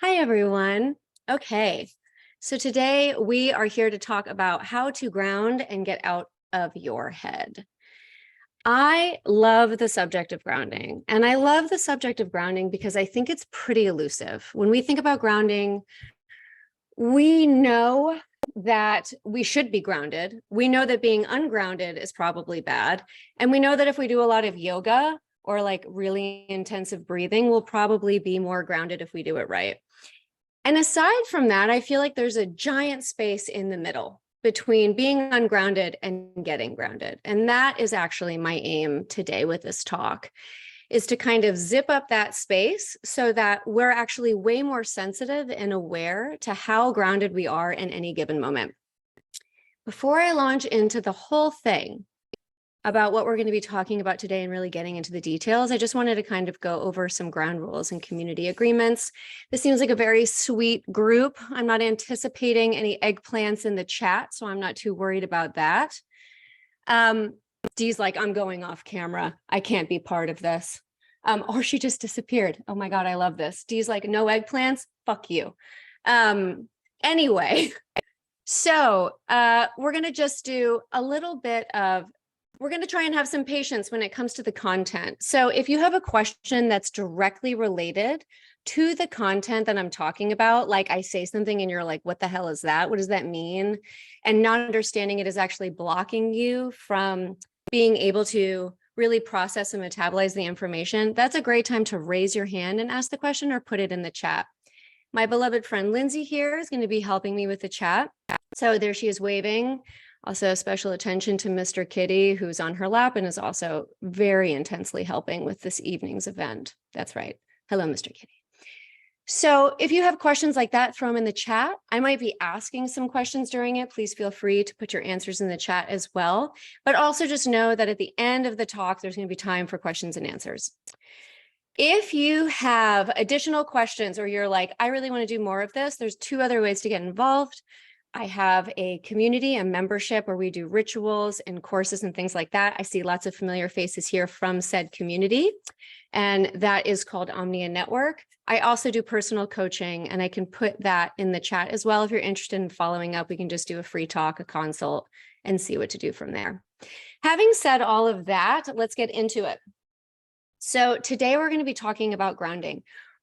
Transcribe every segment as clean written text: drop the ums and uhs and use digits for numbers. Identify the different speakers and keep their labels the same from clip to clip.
Speaker 1: Hi, everyone. Okay, so today we are here to talk about how to ground and get out of your head. I love the subject of grounding, and I love the subject of grounding because I think it's pretty elusive. When we think about grounding, we know that we should be grounded. We know that being ungrounded is probably bad. And we know that if we do a lot of yoga or like really intensive breathing, we'll probably be more grounded if we do it right. And aside from that, I feel like there's a giant space in the middle between being ungrounded and getting grounded. And that is actually my aim today with this talk, is to kind of zip up that space so that we're actually way more sensitive and aware to how grounded we are in any given moment. Before I launch into the whole thing about what we're going to be talking about today and really getting into the details, I just wanted to kind of go over some ground rules and community agreements. This seems like a very sweet group. I'm not anticipating any eggplants in the chat, so I'm not too worried about that. Dee's like, I'm going off camera. I can't be part of this. Or she just disappeared. Oh my God, I love this. Dee's like, no eggplants? Fuck you. Anyway, so we're going to just do a little bit of we're going to try and have some patience when it comes to the content. So if you have a question that's directly related to the content that I'm talking about, like I say something and you're like, what the hell is that? What does that mean? And not understanding it is actually blocking you from being able to really process and metabolize the information, that's a great time to raise your hand and ask the question or put it in the chat. My beloved friend Lindsay here is going to be helping me with the chat. So there she is waving. Also, special attention to Mr. Kitty, who's on her lap and is also very intensely helping with this evening's event. That's right. Hello, Mr. Kitty. So if you have questions like that, throw them in the chat. I might be asking some questions during it. Please feel free to put your answers in the chat as well. But also just know that at the end of the talk, there's going to be time for questions and answers. If you have additional questions or you're like, I really want to do more of this, there's two other ways to get involved. I have a community, a membership where we do rituals and courses and things like that. I see lots of familiar faces here from said community, and that is called Omnia Network. I also do personal coaching, and I can put that in the chat as well. If you're interested in following up, we can just do a free talk, a consult, and see what to do from there. Having said all of that, let's get into it. So today we're going to be talking about grounding.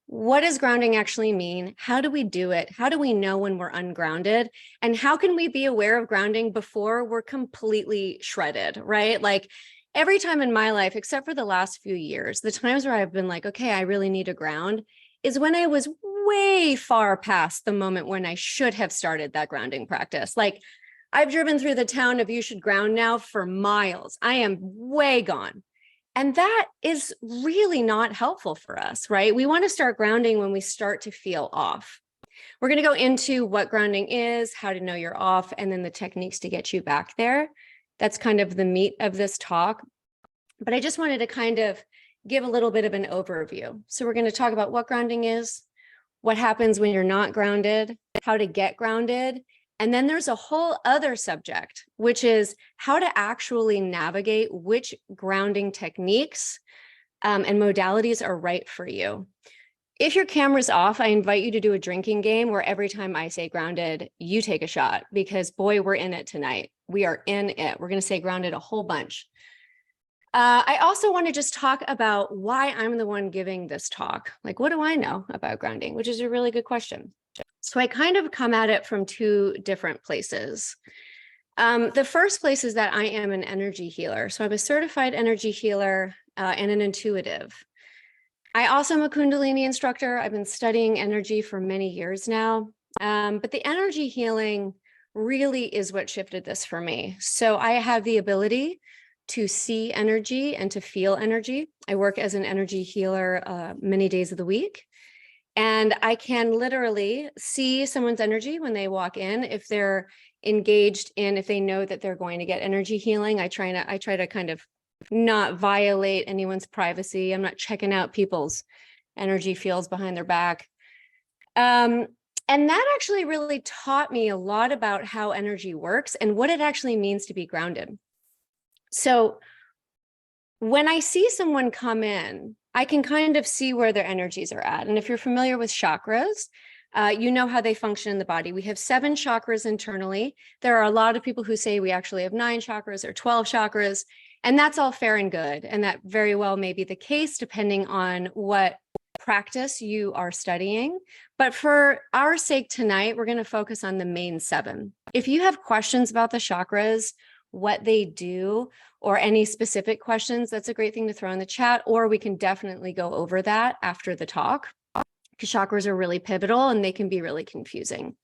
Speaker 1: What does grounding actually mean? How do we do it? How do we know when we're ungrounded? And how can we be aware of grounding before we're completely shredded, right? Like every time in my life, except for the last few years, the times where I've been like, okay, I really need to ground is when I was way far past the moment when I should have started that grounding practice. Like I've driven through the town of you should ground now for miles. I am way gone. And that is really not helpful for us, right? We want to start grounding when we start to feel off. We're going to go into what grounding is, how to know you're off, and then the techniques to get you back there. That's kind of the meat of this talk. But I just wanted to kind of give a little bit of an overview. So we're going to talk about what grounding is, what happens when you're not grounded, how to get grounded. And then there's a whole other subject, which is how to actually navigate which grounding techniques and modalities are right for you. If your camera's off, I invite you to do a drinking game where every time I say grounded, you take a shot, because boy, we're in it tonight. We are in it. We're going to say grounded a whole bunch. I also want to just talk about why I'm the one giving this talk. Like, what do I know about grounding? Which is a really good question. So I kind of come at it from two different places. The first place is that I am an energy healer. So I'm a certified energy healer and an intuitive. I also am a Kundalini instructor. I've been studying energy for many years now. But the energy healing really is what shifted this for me. So I have the ability to see energy and to feel energy. I work as an energy healer many days of the week. And I can literally see someone's energy when they walk in. If they're engaged in, if they know that they're going to get energy healing, I try to kind of not violate anyone's privacy. I'm not checking out people's energy fields behind their back. And that actually really taught me a lot about how energy works and what it actually means to be grounded. So when I see someone come in, I can kind of see where their energies are at. And if you're familiar with chakras, you know how they function in the body. We have 7 chakras internally. There are a lot of people who say we actually have 9 chakras or 12 chakras, and that's all fair and good. And that very well may be the case depending on what practice you are studying. But for our sake tonight, we're going to focus on the main 7. If you have questions about the chakras, what they do, or any specific questions, that's a great thing to throw in the chat, or we can definitely go over that after the talk, because chakras are really pivotal and they can be really confusing.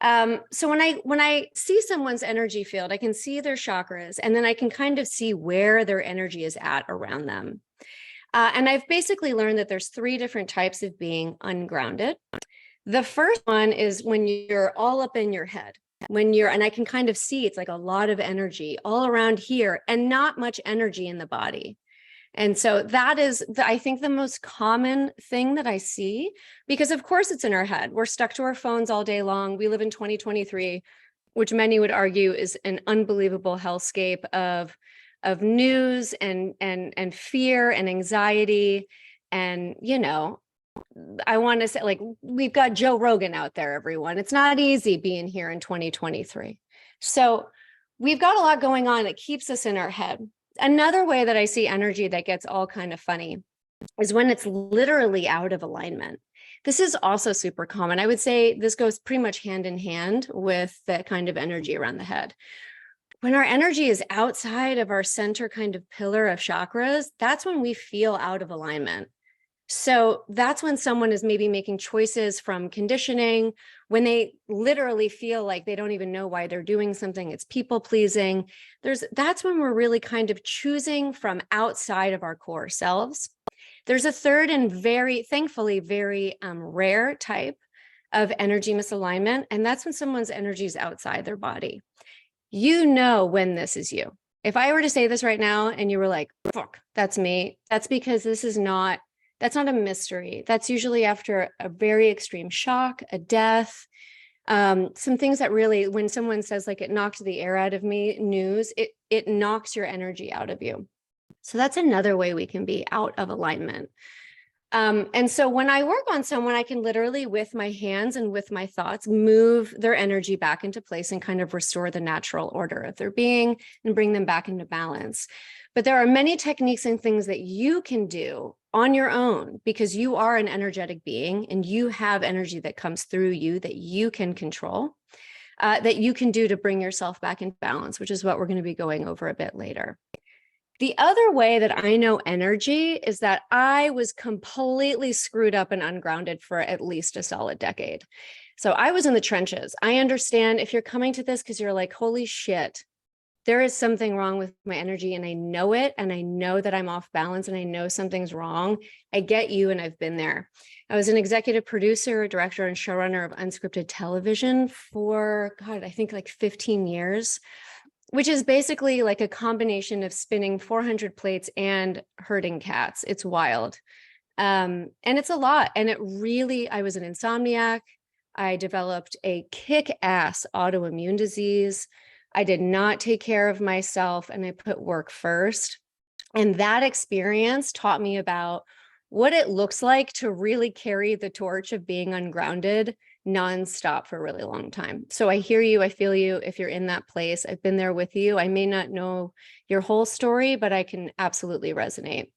Speaker 1: So when I see someone's energy field, I can see their chakras, and then I can kind of see where their energy is at around them. And I've basically learned that there's 3 different types of being ungrounded. The first one is when you're all up in your head. And I can kind of see it's like a lot of energy all around here and not much energy in the body. And so that is, I think, the most common thing that I see, because of course it's in our head. We're stuck to our phones all day long. We live in 2023, which many would argue is an unbelievable hellscape of news and fear and anxiety. And, I want to say, like, we've got Joe Rogan out there, everyone. It's not easy being here in 2023. So we've got a lot going on that keeps us in our head. Another way that I see energy that gets all kind of funny is when it's literally out of alignment. This is also super common. I would say this goes pretty much hand in hand with that kind of energy around the head. When our energy is outside of our center kind of pillar of chakras, that's when we feel out of alignment. So that's when someone is maybe making choices from conditioning, when they literally feel like they don't even know why they're doing something. It's people pleasing. That's when we're really kind of choosing from outside of our core selves. There's a third and thankfully, very rare type of energy misalignment. And that's when someone's energy is outside their body. You know when this is you. If I were to say this right now and you were like, fuck, that's me, that's because that's not a mystery. That's usually after a very extreme shock, a death, some things that really, when someone says like it knocked the air out of me, news, it knocks your energy out of you. So that's another way we can be out of alignment. And so when I work on someone, I can literally, with my hands and with my thoughts, move their energy back into place and kind of restore the natural order of their being and bring them back into balance. But there are many techniques and things that you can do on your own, because you are an energetic being and you have energy that comes through you that you can control, that you can do to bring yourself back in balance, which is what we're going to be going over a bit later. The other way that I know energy is that I was completely screwed up and ungrounded for at least a solid decade. So I was in the trenches. I understand if you're coming to this because you're like, holy shit, there is something wrong with my energy and I know it, and I know that I'm off balance and I know something's wrong. I get you, and I've been there. I was an executive producer, director, and showrunner of unscripted television for, God, I think like 15 years, which is basically like a combination of spinning 400 plates and herding cats. It's wild. And it's a lot. And I was an insomniac. I developed a kick-ass autoimmune disease. I did not take care of myself and I put work first. And that experience taught me about what it looks like to really carry the torch of being ungrounded nonstop for a really long time. So I hear you, I feel you. If you're in that place, I've been there with you. I may not know your whole story, but I can absolutely resonate.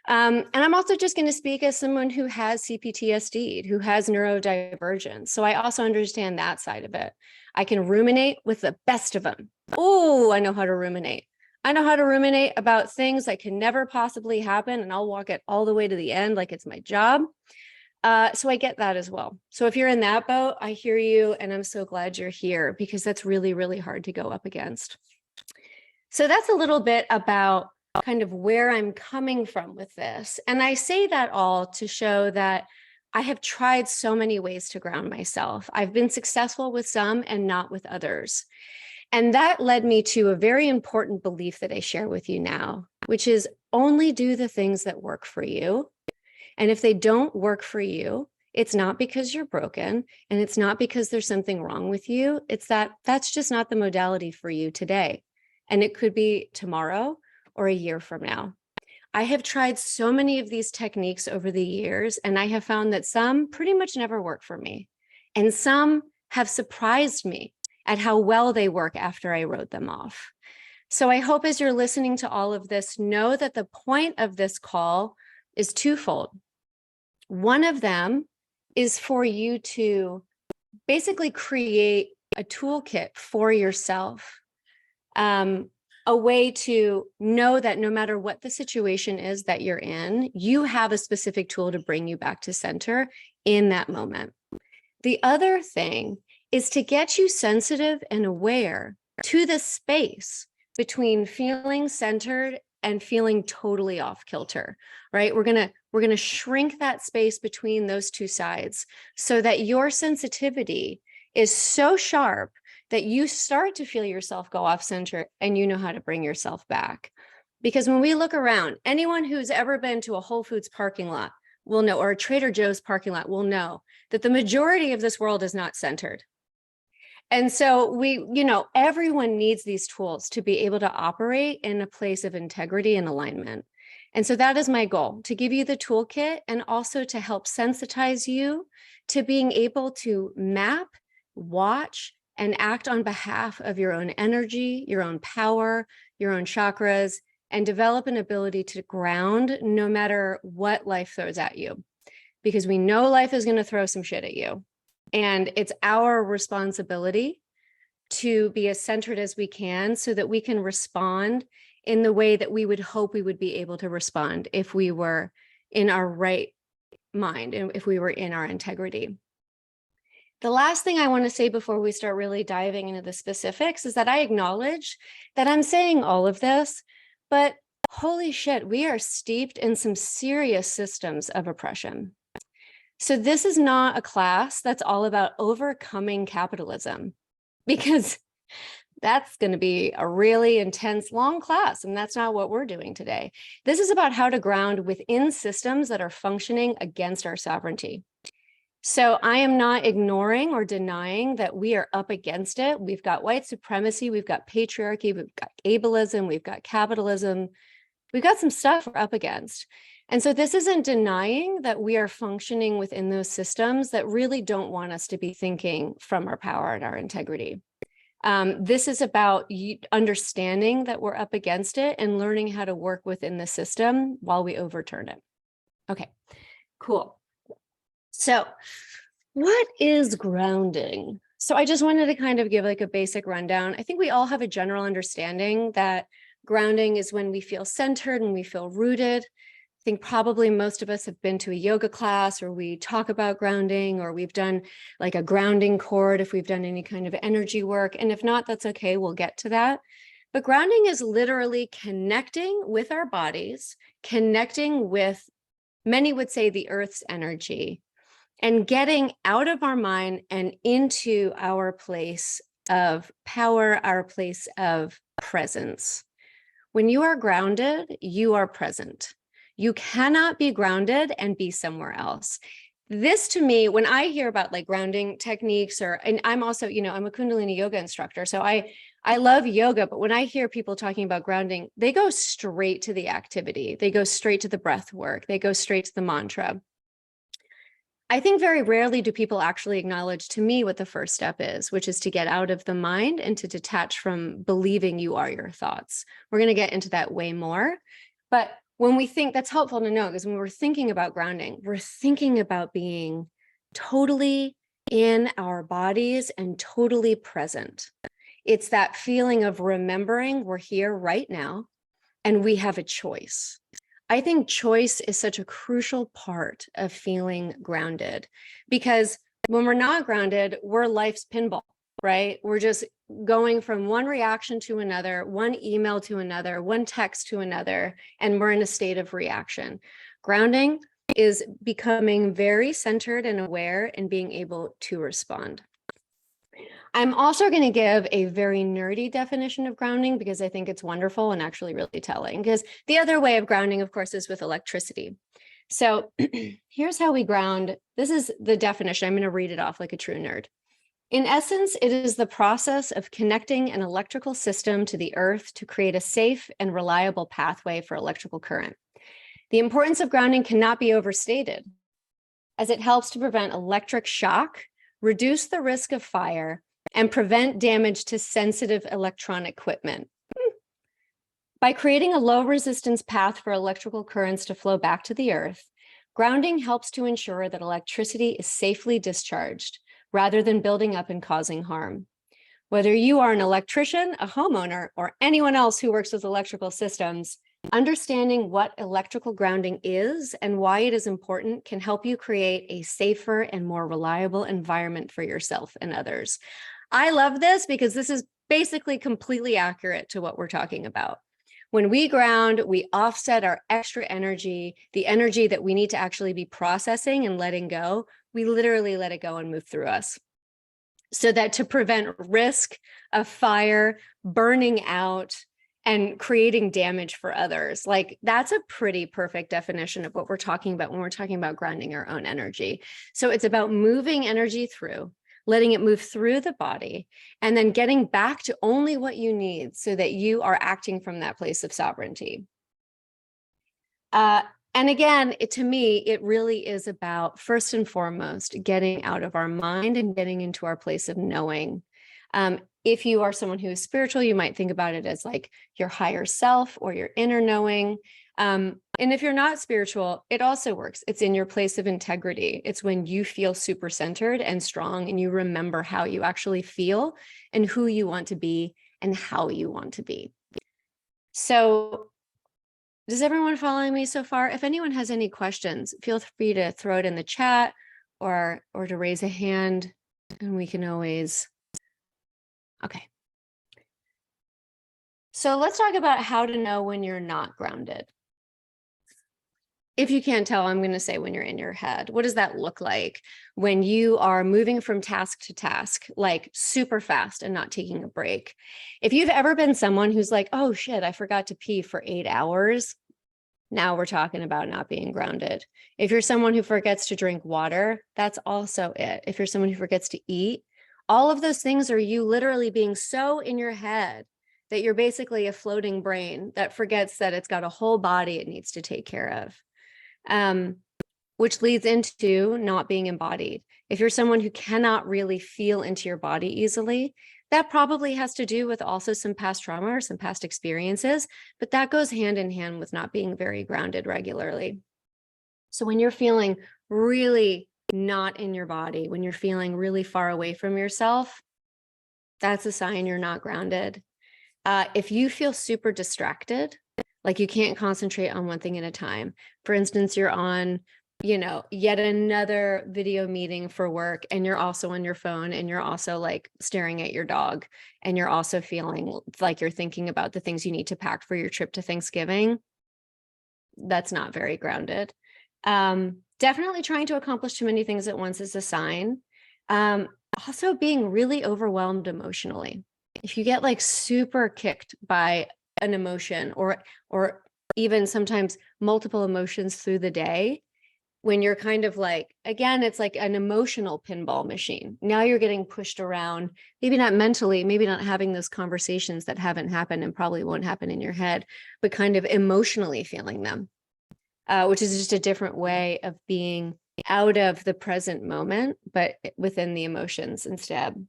Speaker 1: And I'm also just going to speak as someone who has CPTSD, who has neurodivergence. So I also understand that side of it. I can ruminate with the best of them. Oh, I know how to ruminate. I know how to ruminate about things that can never possibly happen, and I'll walk it all the way to the end like it's my job. So I get that as well. So if you're in that boat, I hear you, and I'm so glad you're here, because that's really, really hard to go up against. So that's a little bit about kind of where I'm coming from with this. And I say that all to show that I have tried so many ways to ground myself. I've been successful with some and not with others. And that led me to a very important belief that I share with you now, which is only do the things that work for you. And if they don't work for you, it's not because you're broken, and it's not because there's something wrong with you. It's that that's just not the modality for you today. And it could be tomorrow, or a year from now. I have tried so many of these techniques over the years, and I have found that some pretty much never work for me. And some have surprised me at how well they work after I wrote them off. So I hope as you're listening to all of this, know that the point of this call is twofold. One of them is for you to basically create a toolkit for yourself, a way to know that no matter what the situation is that you're in, you have a specific tool to bring you back to center in that moment. The other thing is to get you sensitive and aware to the space between feeling centered and feeling totally off kilter, right? We're gonna shrink that space between those two sides so that your sensitivity is so sharp that you start to feel yourself go off center and you know how to bring yourself back. Because when we look around, anyone who's ever been to a Whole Foods parking lot will know, or a Trader Joe's parking lot will know that the majority of this world is not centered. And so everyone needs these tools to be able to operate in a place of integrity and alignment. And so that is my goal, to give you the toolkit and also to help sensitize you to being able to map, watch, and act on behalf of your own energy, your own power, your own chakras, and develop an ability to ground no matter what life throws at you. Because we know life is going to throw some shit at you. And it's our responsibility to be as centered as we can so that we can respond in the way that we would hope we would be able to respond if we were in our right mind and if we were in our integrity. The last thing I want to say before we start really diving into the specifics is that I acknowledge that I'm saying all of this, but holy shit, we are steeped in some serious systems of oppression. So this is not a class that's all about overcoming capitalism, because that's going to be a really intense, long class, and that's not what we're doing today. This is about how to ground within systems that are functioning against our sovereignty. So I am not ignoring or denying that we are up against it. We've got white supremacy, we've got patriarchy, we've got ableism, we've got capitalism. We've got some stuff we're up against. And so this isn't denying that we are functioning within those systems that really don't want us to be thinking from our power and our integrity. This is about understanding that we're up against it and learning how to work within the system while we overturn it. Okay, cool. So what is grounding? So I just wanted to kind of give like a basic rundown. I think we all have a general understanding that grounding is when we feel centered and we feel rooted. I think probably most of us have been to a yoga class, or we talk about grounding, or we've done like a grounding cord if we've done any kind of energy work. And if not, that's okay, we'll get to that. But grounding is literally connecting with our bodies, connecting with, many would say, the earth's energy, and getting out of our mind and into our place of power, our place of presence. When you are grounded, you are present. You cannot be grounded and be somewhere else. This to me, when I hear about like grounding techniques, and I'm also, I'm a Kundalini yoga instructor, so I love yoga, but when I hear people talking about grounding, they go straight to the activity. They go straight to the breath work. They go straight to the mantra. I think very rarely do people actually acknowledge to me what the first step is, which is to get out of the mind and to detach from believing you are your thoughts. We're going to get into that way more. But when we think, that's helpful to know, because when we're thinking about grounding, we're thinking about being totally in our bodies and totally present. It's that feeling of remembering we're here right now and we have a choice. I think choice is such a crucial part of feeling grounded, because when we're not grounded, we're life's pinball, right? We're just going from one reaction to another, one email to another, one text to another, and we're in a state of reaction. Grounding is becoming very centered and aware and being able to respond. I'm also going to give a very nerdy definition of grounding because I think it's wonderful and actually really telling, because the other way of grounding, of course, is with electricity. So here's how we ground. This is the definition. I'm going to read it off like a true nerd. In essence, it is the process of connecting an electrical system to the earth to create a safe and reliable pathway for electrical current. The importance of grounding cannot be overstated, as it helps to prevent electric shock, reduce the risk of fire, and prevent damage to sensitive electronic equipment. By creating a low resistance path for electrical currents to flow back to the earth, grounding helps to ensure that electricity is safely discharged rather than building up and causing harm. Whether you are an electrician, a homeowner, or anyone else who works with electrical systems, understanding what electrical grounding is and why it is important can help you create a safer and more reliable environment for yourself and others. I love this because this is basically completely accurate to what we're talking about. When we ground, we offset our extra energy, the energy that we need to actually be processing and letting go. We literally let it go and move through us. So that to prevent risk of fire, burning out, and creating damage for others. Like, that's a pretty perfect definition of what we're talking about when we're talking about grounding our own energy. So it's about moving energy through, letting it move through the body, and then getting back to only what you need so that you are acting from that place of sovereignty. And again, to me, it really is about, first and foremost, getting out of our mind and getting into our place of knowing. If you are someone who is spiritual, you might think about it as like your higher self or your inner knowing. And if you're not spiritual, it also works. It's in your place of integrity. It's when you feel super centered and strong and you remember how you actually feel and who you want to be and how you want to be. So, is everyone following me so far? If anyone has any questions, feel free to throw it in the chat or to raise a hand, and we can always. Okay. So let's talk about how to know when you're not grounded. If you can't tell, I'm going to say when you're in your head. What does that look like when you are moving from task to task, like super fast and not taking a break? If you've ever been someone who's like, oh shit, I forgot to pee for 8 hours, now we're talking about not being grounded. If you're someone who forgets to drink water, that's also it. If you're someone who forgets to eat, all of those things are you literally being so in your head that you're basically a floating brain that forgets that it's got a whole body it needs to take care of. Which leads into not being embodied. If you're someone who cannot really feel into your body easily, that probably has to do with also some past trauma or some past experiences, but that goes hand in hand with not being very grounded regularly. So when you're feeling really not in your body, when you're feeling really far away from yourself, that's a sign you're not grounded. If you feel super distracted, like you can't concentrate on one thing at a time. For instance, you're on, yet another video meeting for work, and you're also on your phone, and you're also like staring at your dog, and you're also feeling like you're thinking about the things you need to pack for your trip to Thanksgiving. That's not very grounded. Definitely trying to accomplish too many things at once is a sign. Also being really overwhelmed emotionally. If you get like super kicked by an emotion or even sometimes multiple emotions through the day, when you're kind of like, again, it's like an emotional pinball machine. Now you're getting pushed around, maybe not mentally, maybe not having those conversations that haven't happened and probably won't happen in your head, but kind of emotionally feeling them, which is just a different way of being out of the present moment, but within the emotions instead.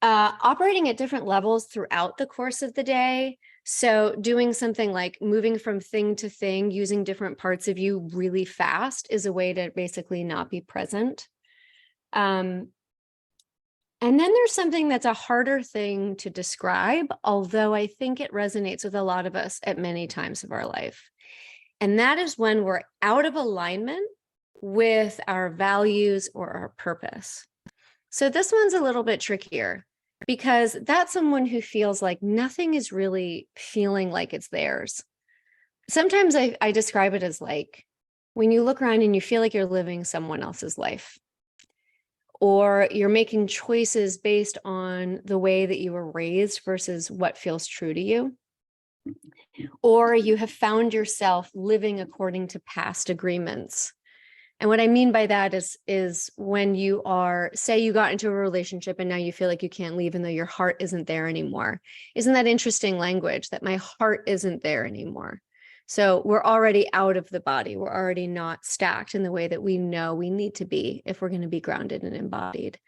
Speaker 1: Operating at different levels throughout the course of the day. So doing something like moving from thing to thing, using different parts of you really fast is a way to basically not be present. And then there's something that's a harder thing to describe, although I think it resonates with a lot of us at many times of our life. And that is when we're out of alignment with our values or our purpose. So this one's a little bit trickier because that's someone who feels like nothing is really feeling like it's theirs. Sometimes I describe it as like when you look around and you feel like you're living someone else's life, or you're making choices based on the way that you were raised versus what feels true to you. Or you have found yourself living according to past agreements And what I mean by that is when you are, say you got into a relationship and now you feel like you can't leave, even though your heart isn't there anymore. Isn't that interesting language, that my heart isn't there anymore? So we're already out of the body. We're already not stacked in the way that we know we need to be if we're going to be grounded and embodied.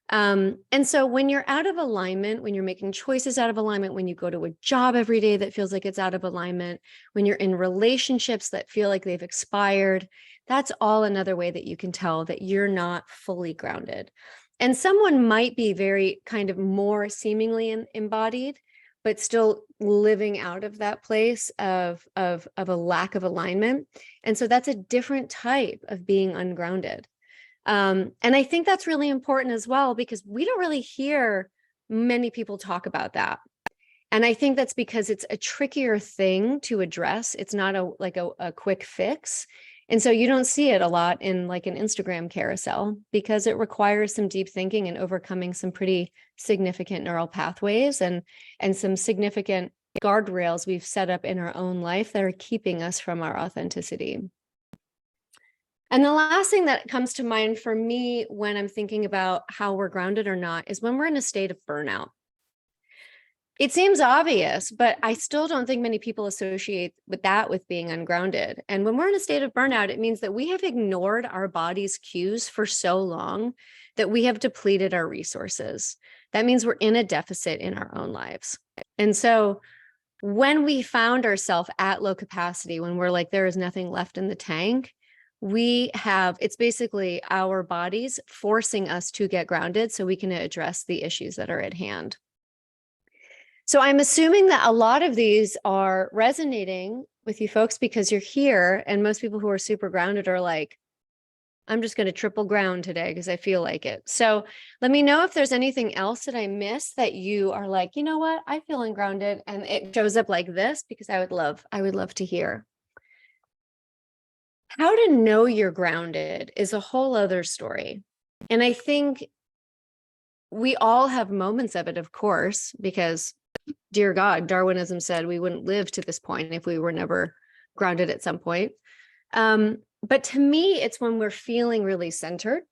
Speaker 1: And so when you're out of alignment, when you're making choices out of alignment, when you go to a job every day that feels like it's out of alignment, when you're in relationships that feel like they've expired, that's all another way that you can tell that you're not fully grounded. And someone might be very kind of more seemingly embodied, but still living out of that place of a lack of alignment. And so that's a different type of being ungrounded. And I think that's really important as well, because we don't really hear many people talk about that. And I think that's because it's a trickier thing to address. It's not a quick fix. And so you don't see it a lot in like an Instagram carousel, because it requires some deep thinking and overcoming some pretty significant neural pathways and some significant guardrails we've set up in our own life that are keeping us from our authenticity. And the last thing that comes to mind for me when I'm thinking about how we're grounded or not is when we're in a state of burnout. It seems obvious, but I still don't think many people associate with being ungrounded. And when we're in a state of burnout, it means that we have ignored our body's cues for so long that we have depleted our resources. That means we're in a deficit in our own lives. And so when we found ourselves at low capacity, when we're like, there is nothing left in the tank, it's basically our bodies forcing us to get grounded so we can address the issues that are at hand. So I'm assuming that a lot of these are resonating with you folks because you're here, and most people who are super grounded are like, I'm just going to triple ground today because I feel like it. So let me know if there's anything else that I missed that you are like, you know what, I feel ungrounded, and it shows up like this, because I would love to hear. How to know you're grounded is a whole other story. And I think we all have moments of it, of course, because dear God, Darwinism said we wouldn't live to this point if we were never grounded at some point. But to me, it's when we're feeling really centered,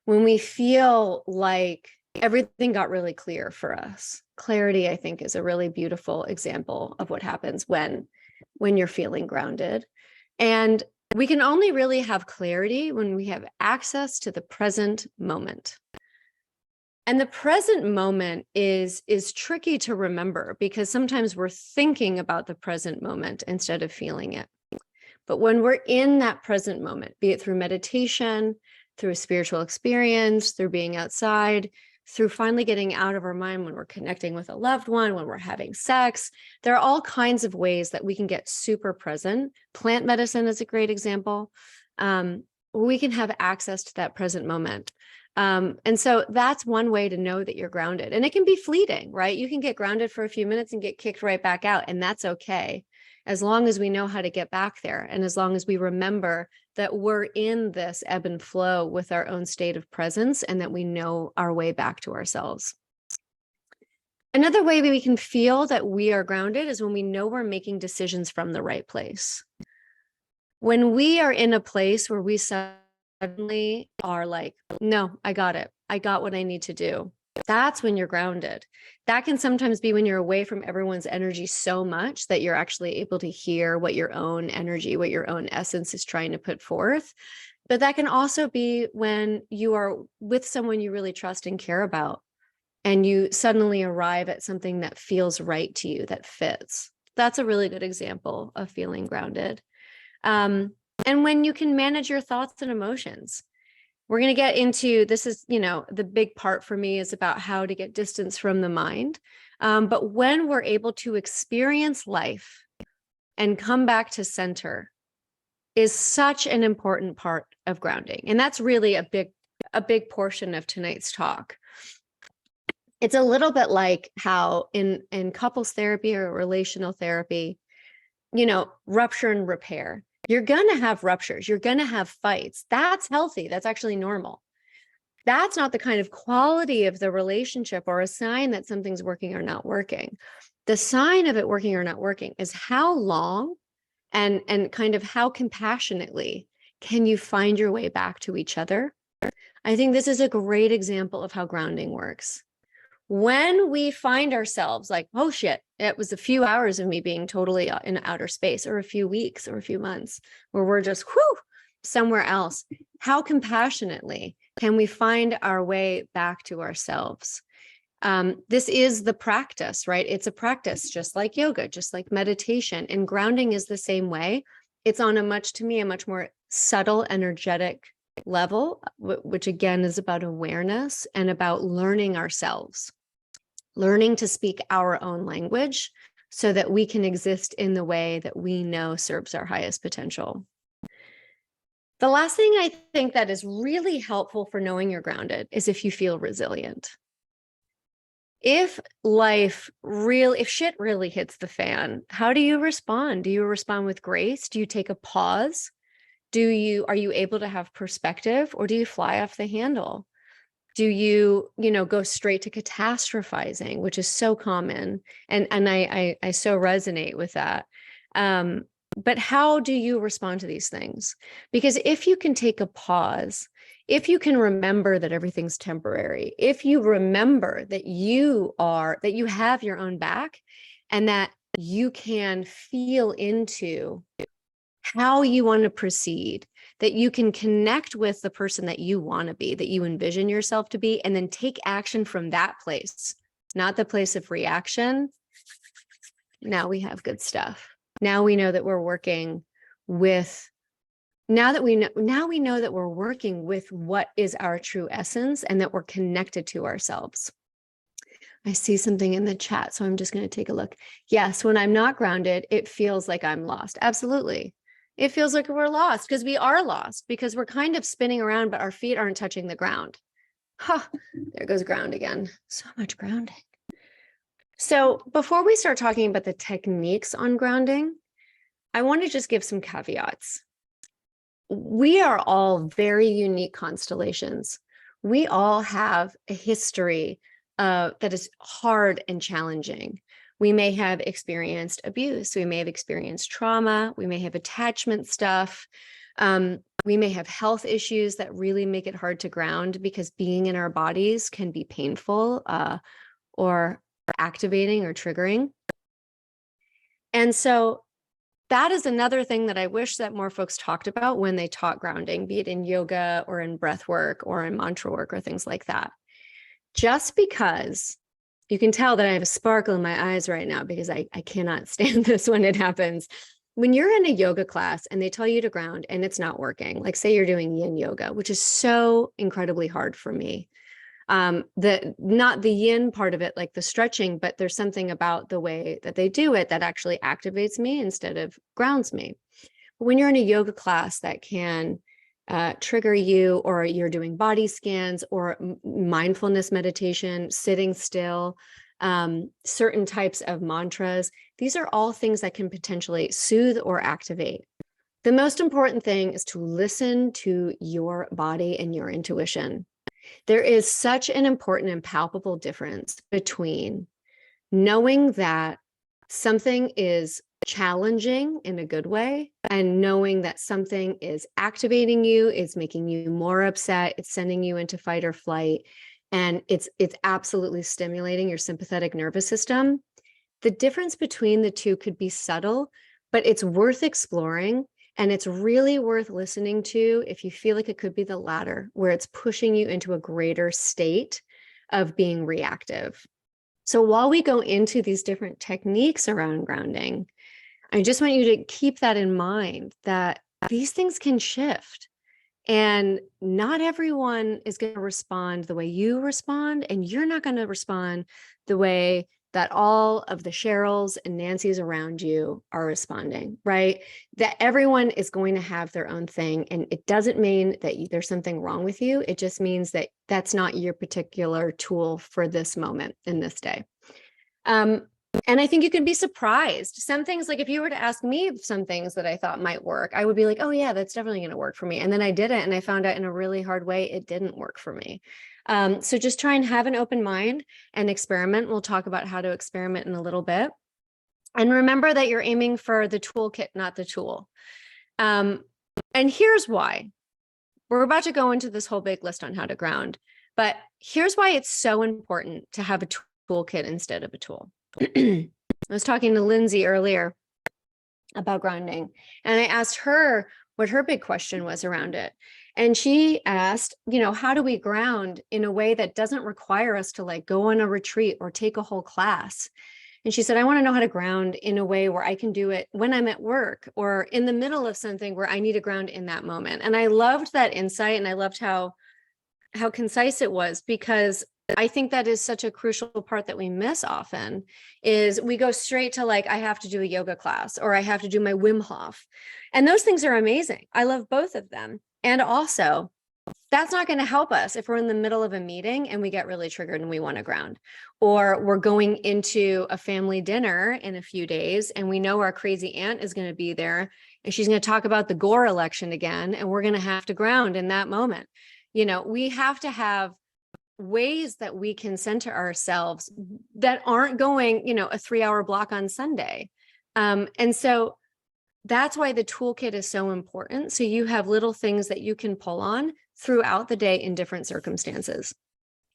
Speaker 1: when we feel like everything got really clear for us. Clarity, I think, is a really beautiful example of what happens when you're feeling grounded. And we can only really have clarity when we have access to the present moment. And the present moment is tricky to remember, because sometimes we're thinking about the present moment instead of feeling it. But when we're in that present moment, be it through meditation, through a spiritual experience, through being outside, through finally getting out of our mind, when we're connecting with a loved one, when we're having sex, there are all kinds of ways that we can get super present. Plant medicine is a great example. We can have access to that present moment. And so that's one way to know that you're grounded. And it can be fleeting, right? You can get grounded for a few minutes and get kicked right back out, and that's okay, as long as we know how to get back there. And as long as we remember that we're in this ebb and flow with our own state of presence, and that we know our way back to ourselves. Another way we can feel that we are grounded is when we know we're making decisions from the right place. When we are in a place where we suddenly are like, no, I got it. I got what I need to do. That's when you're grounded. That can sometimes be when you're away from everyone's energy so much that you're actually able to hear what your own energy, what your own essence is trying to put forth. But that can also be when you are with someone you really trust and care about, and you suddenly arrive at something that feels right to you, that fits. That's a really good example of feeling grounded. And when you can manage your thoughts and emotions. We're going to get into, this is, the big part for me is about how to get distance from the mind. But when we're able to experience life and come back to center is such an important part of grounding. And that's really a big portion of tonight's talk. It's a little bit like how in couples therapy or relational therapy, rupture and repair. You're going to have ruptures. You're going to have fights. That's healthy. That's actually normal. That's not the kind of quality of the relationship or a sign that something's working or not working. The sign of it working or not working is how long and kind of how compassionately can you find your way back to each other? I think this is a great example of how grounding works. When we find ourselves like, oh shit, it was a few hours of me being totally in outer space, or a few weeks or a few months where we're just somewhere else, how compassionately can we find our way back to ourselves? This is the practice, right? It's a practice, just like yoga, just like meditation, and grounding is the same way. It's on a much more subtle, energetic level, which again is about awareness and about learning ourselves, learning to speak our own language so that we can exist in the way that we know serves our highest potential. The last thing I think that is really helpful for knowing you're grounded is if you feel resilient. If shit really hits the fan, how do you respond? Do you respond with grace? Do you take a pause? Are you able to have perspective, or do you fly off the handle? Do you go straight to catastrophizing, which is so common? And I so resonate with that. But how do you respond to these things? Because if you can take a pause, if you can remember that everything's temporary, if you remember that you have your own back, and that you can feel into how you want to proceed, that you can connect with the person that you want to be, that you envision yourself to be, and then take action from that place, not the place of reaction. Now we have good stuff. Now we know that we're working with, now we know that we're working with what is our true essence, and that we're connected to ourselves. I see something in the chat, so I'm just going to take a look. Yes, when I'm not grounded, it feels like I'm lost. Absolutely. It feels like we're lost, because we are lost, because we're kind of spinning around, but our feet aren't touching the ground. There goes ground again. So much grounding. So before we start talking about the techniques on grounding, I want to just give some caveats. We are all very unique constellations. We all have a history that is hard and challenging. We may have experienced abuse. We may have experienced trauma. We may have attachment stuff. We may have health issues that really make it hard to ground, because being in our bodies can be painful or activating or triggering. And so that is another thing that I wish that more folks talked about when they taught grounding, be it in yoga or in breath work or in mantra work or things like that. Just because you can tell that I have a sparkle in my eyes right now, because I cannot stand this when it happens. When you're in a yoga class and they tell you to ground and it's not working, like say you're doing yin yoga, which is so incredibly hard for me. Not the yin part of it, like the stretching, but there's something about the way that they do it that actually activates me instead of grounds me. But when you're in a yoga class that can trigger you, or you're doing body scans or mindfulness meditation, sitting still, certain types of mantras, these are all things that can potentially soothe or activate. The most important thing is to listen to your body and your intuition. There is such an important and palpable difference between knowing that something is challenging in a good way, and knowing that something is activating you, it's making you more upset, it's sending you into fight or flight, and it's absolutely stimulating your sympathetic nervous system. The difference between the two could be subtle, but it's worth exploring. And it's really worth listening to if you feel like it could be the latter, where it's pushing you into a greater state of being reactive. So while we go into these different techniques around grounding, I just want you to keep that in mind, that these things can shift. And not everyone is going to respond the way you respond, and you're not going to respond the way that all of the Cheryls and Nancys around you are responding, right? That everyone is going to have their own thing. And it doesn't mean that there's something wrong with you. It just means that that's not your particular tool for this moment in this day. And I think you can be surprised. Some things, like if you were to ask me some things that I thought might work, I would be like, oh yeah, that's definitely going to work for me. And then I did it, and I found out in a really hard way, it didn't work for me. So just try and have an open mind and experiment. We'll talk about how to experiment in a little bit. And remember that you're aiming for the toolkit, not the tool. And here's why. We're about to go into this whole big list on how to ground, but here's why it's so important to have a toolkit instead of a tool. I was talking to Lindsay earlier about grounding, and I asked her what her big question was around it. And she asked, how do we ground in a way that doesn't require us to like go on a retreat or take a whole class? And she said, I want to know how to ground in a way where I can do it when I'm at work or in the middle of something where I need to ground in that moment. And I loved that insight, and I loved how concise it was, because I think that is such a crucial part that we miss often, is we go straight to like, I have to do a yoga class or I have to do my Wim Hof. And those things are amazing. I love both of them. And also, that's not going to help us if we're in the middle of a meeting and we get really triggered and we want to ground, or we're going into a family dinner in a few days and we know our crazy aunt is going to be there and she's going to talk about the Gore election again, and we're going to have to ground in that moment. We have to have ways that we can center ourselves that aren't going, a 3-hour block on Sunday. And so that's why the toolkit is so important. So you have little things that you can pull on throughout the day in different circumstances.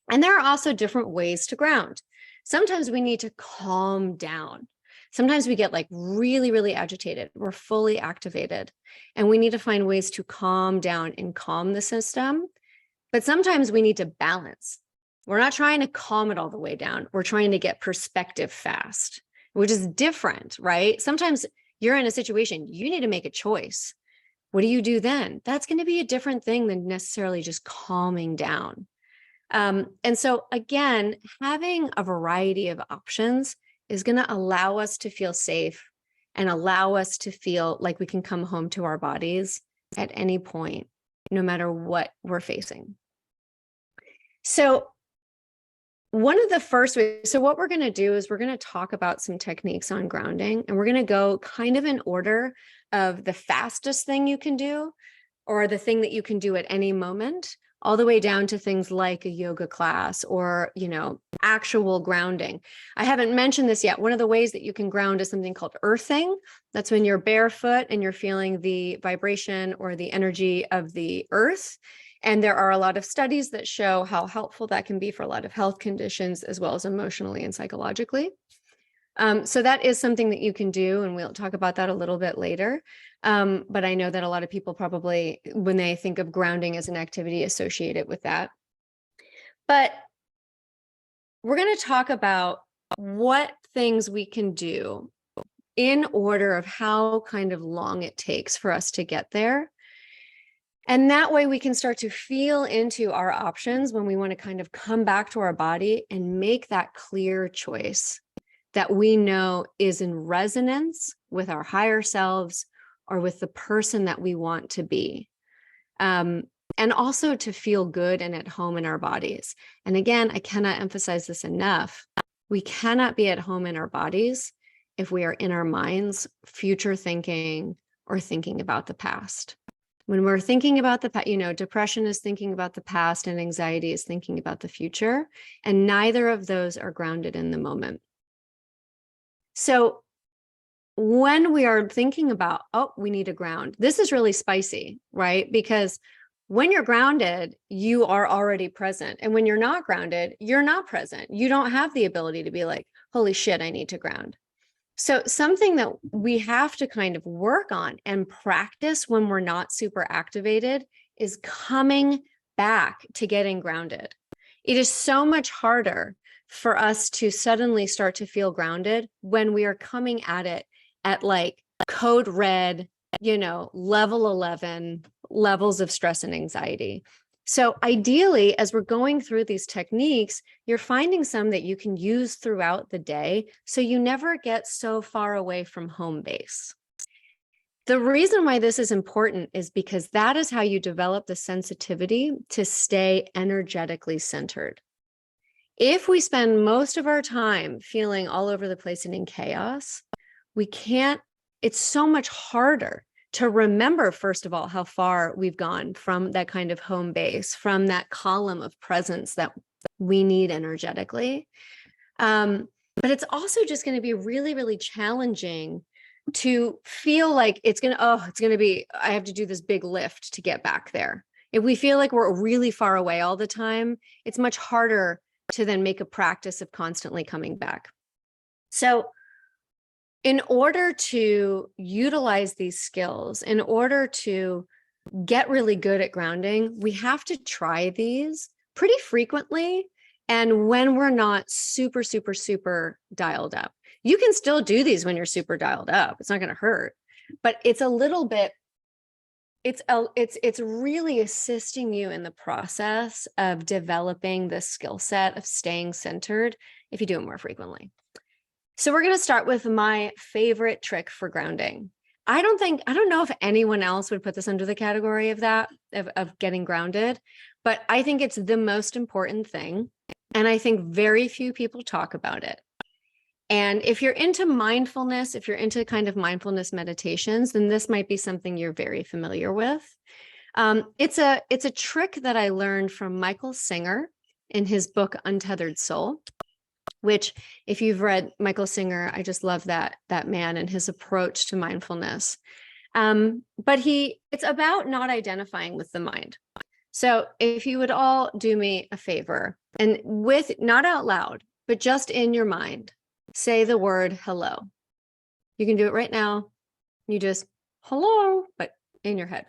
Speaker 1: And there are also different ways to ground. Sometimes we need to calm down. Sometimes we get like really, really agitated. We're fully activated, and we need to find ways to calm down and calm the system. But sometimes we need to balance. We're not trying to calm it all the way down. We're trying to get perspective fast, which is different, right? Sometimes you're in a situation, you need to make a choice. What do you do then? That's going to be a different thing than necessarily just calming down. And so again, having a variety of options is going to allow us to feel safe and allow us to feel like we can come home to our bodies at any point, no matter what we're facing. So one of the first ways, so what we're going to do is we're going to talk about some techniques on grounding, and we're going to go kind of in order of the fastest thing you can do, or the thing that you can do at any moment, all the way down to things like a yoga class or, actual grounding. I haven't mentioned this yet. One of the ways that you can ground is something called earthing. That's when you're barefoot and you're feeling the vibration or the energy of the earth. And there are a lot of studies that show how helpful that can be for a lot of health conditions, as well as emotionally and psychologically. So that is something that you can do, and we'll talk about that a little bit later. But I know that a lot of people probably, when they think of grounding as an activity, associate it with that. But we're going to talk about what things we can do in order of how kind of long it takes for us to get there. And that way we can start to feel into our options when we want to kind of come back to our body and make that clear choice that we know is in resonance with our higher selves or with the person that we want to be. And also to feel good and at home in our bodies. And again, I cannot emphasize this enough. We cannot be at home in our bodies if we are in our minds, future thinking, or thinking about the past. When we're thinking about the past, depression is thinking about the past and anxiety is thinking about the future. And neither of those are grounded in the moment. So when we are thinking about, we need to ground, this is really spicy, right? Because when you're grounded, you are already present. And when you're not grounded, you're not present. You don't have the ability to be like, holy shit, I need to ground. So something that we have to kind of work on and practice when we're not super activated is coming back to getting grounded. It is so much harder for us to suddenly start to feel grounded when we are coming at it at like code red, level 11 levels of stress and anxiety. So ideally, as we're going through these techniques, you're finding some that you can use throughout the day so you never get so far away from home base. The reason why this is important is because that is how you develop the sensitivity to stay energetically centered. If we spend most of our time feeling all over the place and in chaos, it's so much harder to remember, first of all, how far we've gone from that kind of home base, from that column of presence that we need energetically. But it's also just going to be really, really challenging to feel like it's going to be, I have to do this big lift to get back there. If we feel like we're really far away all the time, it's much harder to then make a practice of constantly coming back. So in order to utilize these skills, in order to get really good at grounding, we have to try these pretty frequently. And when we're not super, super, super dialed up, you can still do these when you're super dialed up. It's not going to hurt, but it's a little bit, it's really assisting you in the process of developing the skill set of staying centered if you do it more frequently. So we're going to start with my favorite trick for grounding. I don't know if anyone else would put this under the category of that, of getting grounded, but I think it's the most important thing. And I think very few people talk about it. And if you're into mindfulness, if you're into kind of mindfulness meditations, then this might be something you're very familiar with. It's a trick that I learned from Michael Singer in his book, Untethered Soul, which if you've read Michael Singer, I just love that man and his approach to mindfulness. But it's about not identifying with the mind. So if you would all do me a favor and with, not out loud, but just in your mind, say the word hello. You can do it right now. You just hello, but in your head.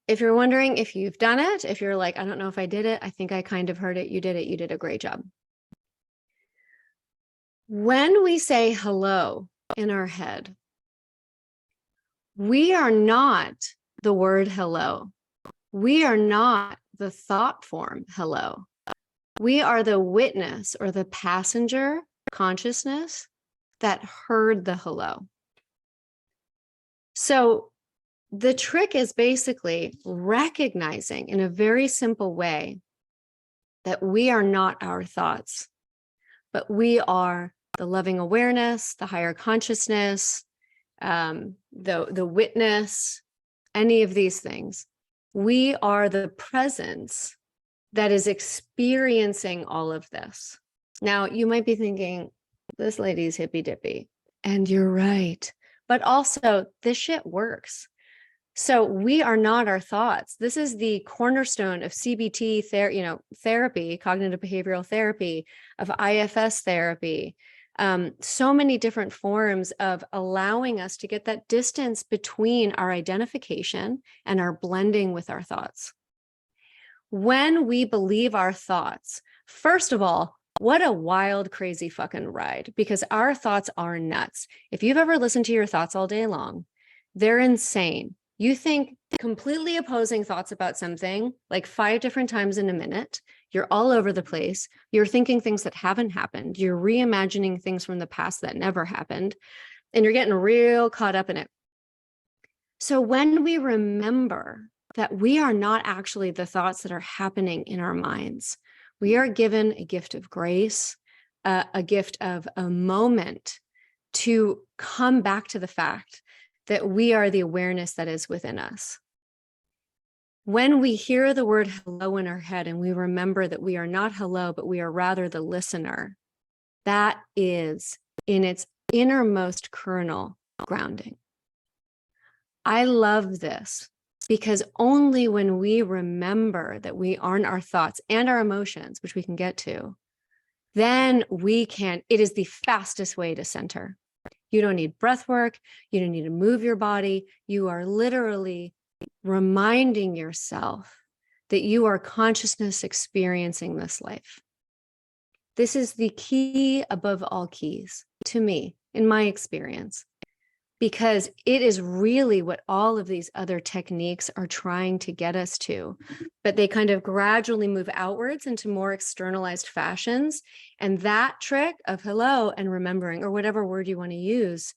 Speaker 1: If you're wondering if you've done it, if you're like, I don't know if I did it, I think I kind of heard it. You did it. You did a great job. When we say hello in our head, we are not the word hello. We are not the thought form hello. We are the witness or the passenger consciousness that heard the hello. So the trick is basically recognizing in a very simple way that we are not our thoughts, but we are the loving awareness, the higher consciousness, the witness, any of these things. We are the presence that is experiencing all of this. Now, you might be thinking, this lady's hippy dippy, and you're right. But also, this shit works. So we are not our thoughts. This is the cornerstone of CBT therapy, cognitive behavioral therapy, of IFS therapy. So many different forms of allowing us to get that distance between our identification and our blending with our thoughts. When we believe our thoughts, first of all, what a wild, crazy fucking ride, because our thoughts are nuts. If you've ever listened to your thoughts all day long, they're insane. You think completely opposing thoughts about something like 5 different times in a minute. You're all over the place. You're thinking things that haven't happened. You're reimagining things from the past that never happened. And you're getting real caught up in it. So when we remember that we are not actually the thoughts that are happening in our minds, we are given a gift of grace, a gift of a moment to come back to the fact that we are the awareness that is within us. When we hear the word hello in our head and we remember that we are not hello, but we are rather the listener, that is in its innermost kernel grounding. I love this because only when we remember that we aren't our thoughts and our emotions, which we can get to, then it is the fastest way to center. You don't need breath work. You don't need to move your body. You are literally reminding yourself that you are consciousness experiencing this life. This is the key above all keys to me, in my experience, because it is really what all of these other techniques are trying to get us to, but they kind of gradually move outwards into more externalized fashions. And that trick of hello and remembering, or whatever word you want to use,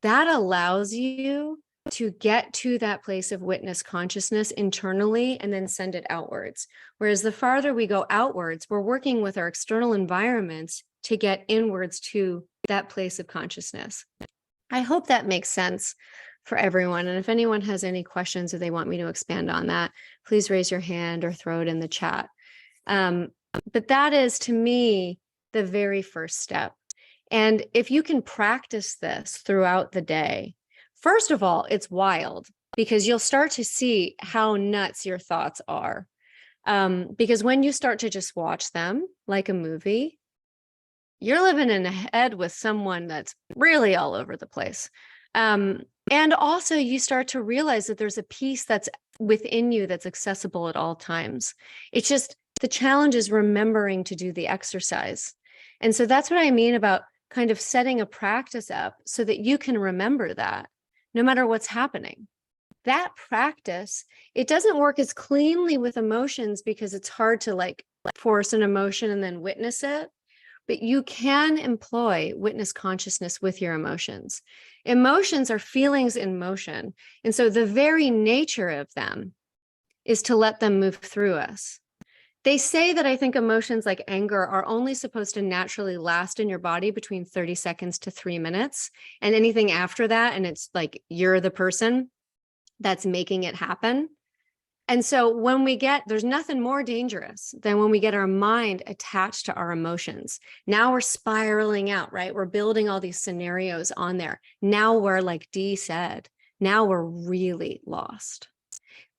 Speaker 1: that allows you to get to that place of witness consciousness internally and then send it outwards. Whereas the farther we go outwards, we're working with our external environments to get inwards to that place of consciousness. I hope that makes sense for everyone. And if anyone has any questions or they want me to expand on that, please raise your hand or throw it in the chat. But that is, to me, the very first step. And if you can practice this throughout the day, first of all, it's wild because you'll start to see how nuts your thoughts are. Because when you start to just watch them like a movie, you're living in a head with someone that's really all over the place. And also you start to realize that there's a piece that's within you that's accessible at all times. It's just the challenge is remembering to do the exercise. And so that's what I mean about kind of setting a practice up so that you can remember that no matter what's happening. That practice, it doesn't work as cleanly with emotions because it's hard to like force an emotion and then witness it. But you can employ witness consciousness with your emotions. Emotions are feelings in motion. And so the very nature of them is to let them move through us. They say that I think emotions like anger are only supposed to naturally last in your body between 30 seconds to 3 minutes. And anything after that, and it's like you're the person that's making it happen. And so when we get, there's nothing more dangerous than when we get our mind attached to our emotions. Now we're spiraling out, right? We're building all these scenarios on there. Now we're, like Dee said, now we're really lost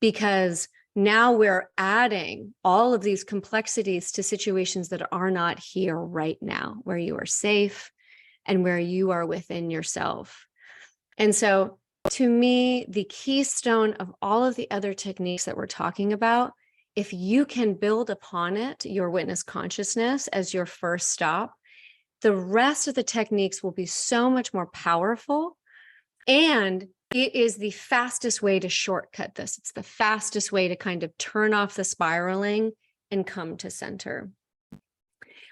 Speaker 1: because now we're adding all of these complexities to situations that are not here right now, where you are safe and where you are within yourself. And so to me, the keystone of all of the other techniques that we're talking about, if you can build upon it, your witness consciousness as your first stop, the rest of the techniques will be so much more powerful. And it is the fastest way to shortcut this. It's the fastest way to kind of turn off the spiraling and come to center.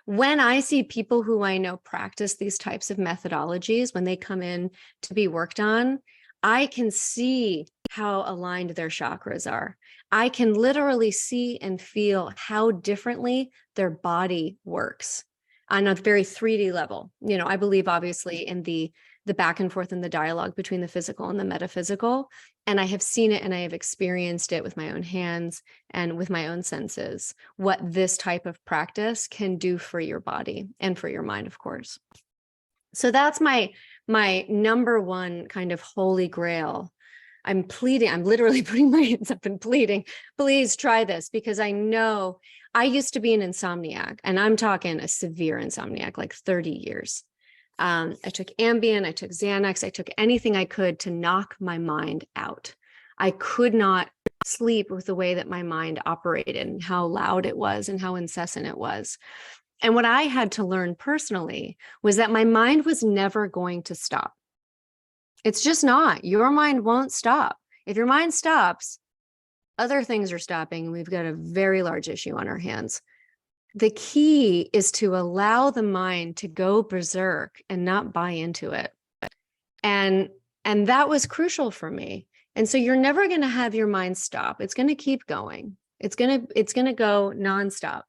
Speaker 1: When I see people who I know practice these types of methodologies, when they come in to be worked on, I can see how aligned their chakras are. I can literally see and feel how differently their body works on a very 3D level. You know, I believe obviously in the back and forth in the dialogue between the physical and the metaphysical. And I have seen it and I have experienced it with my own hands and with my own senses, what this type of practice can do for your body and for your mind, of course. So that's my number one kind of holy grail. I'm pleading, I'm literally putting my hands up and pleading, please try this, because I know I used to be an insomniac, and I'm talking a severe insomniac, like 30 years. I took Ambien, I took Xanax, I took anything I could to knock my mind out. I could not sleep with the way that my mind operated and how loud it was and how incessant it was. And what I had to learn personally was that my mind was never going to stop. It's just not. Your mind won't stop. If your mind stops, other things are stopping, and we've got a very large issue on our hands. The key is to allow the mind to go berserk and not buy into it. And that was crucial for me. And so you're never going to have your mind stop. It's going to keep going. It's going to go nonstop.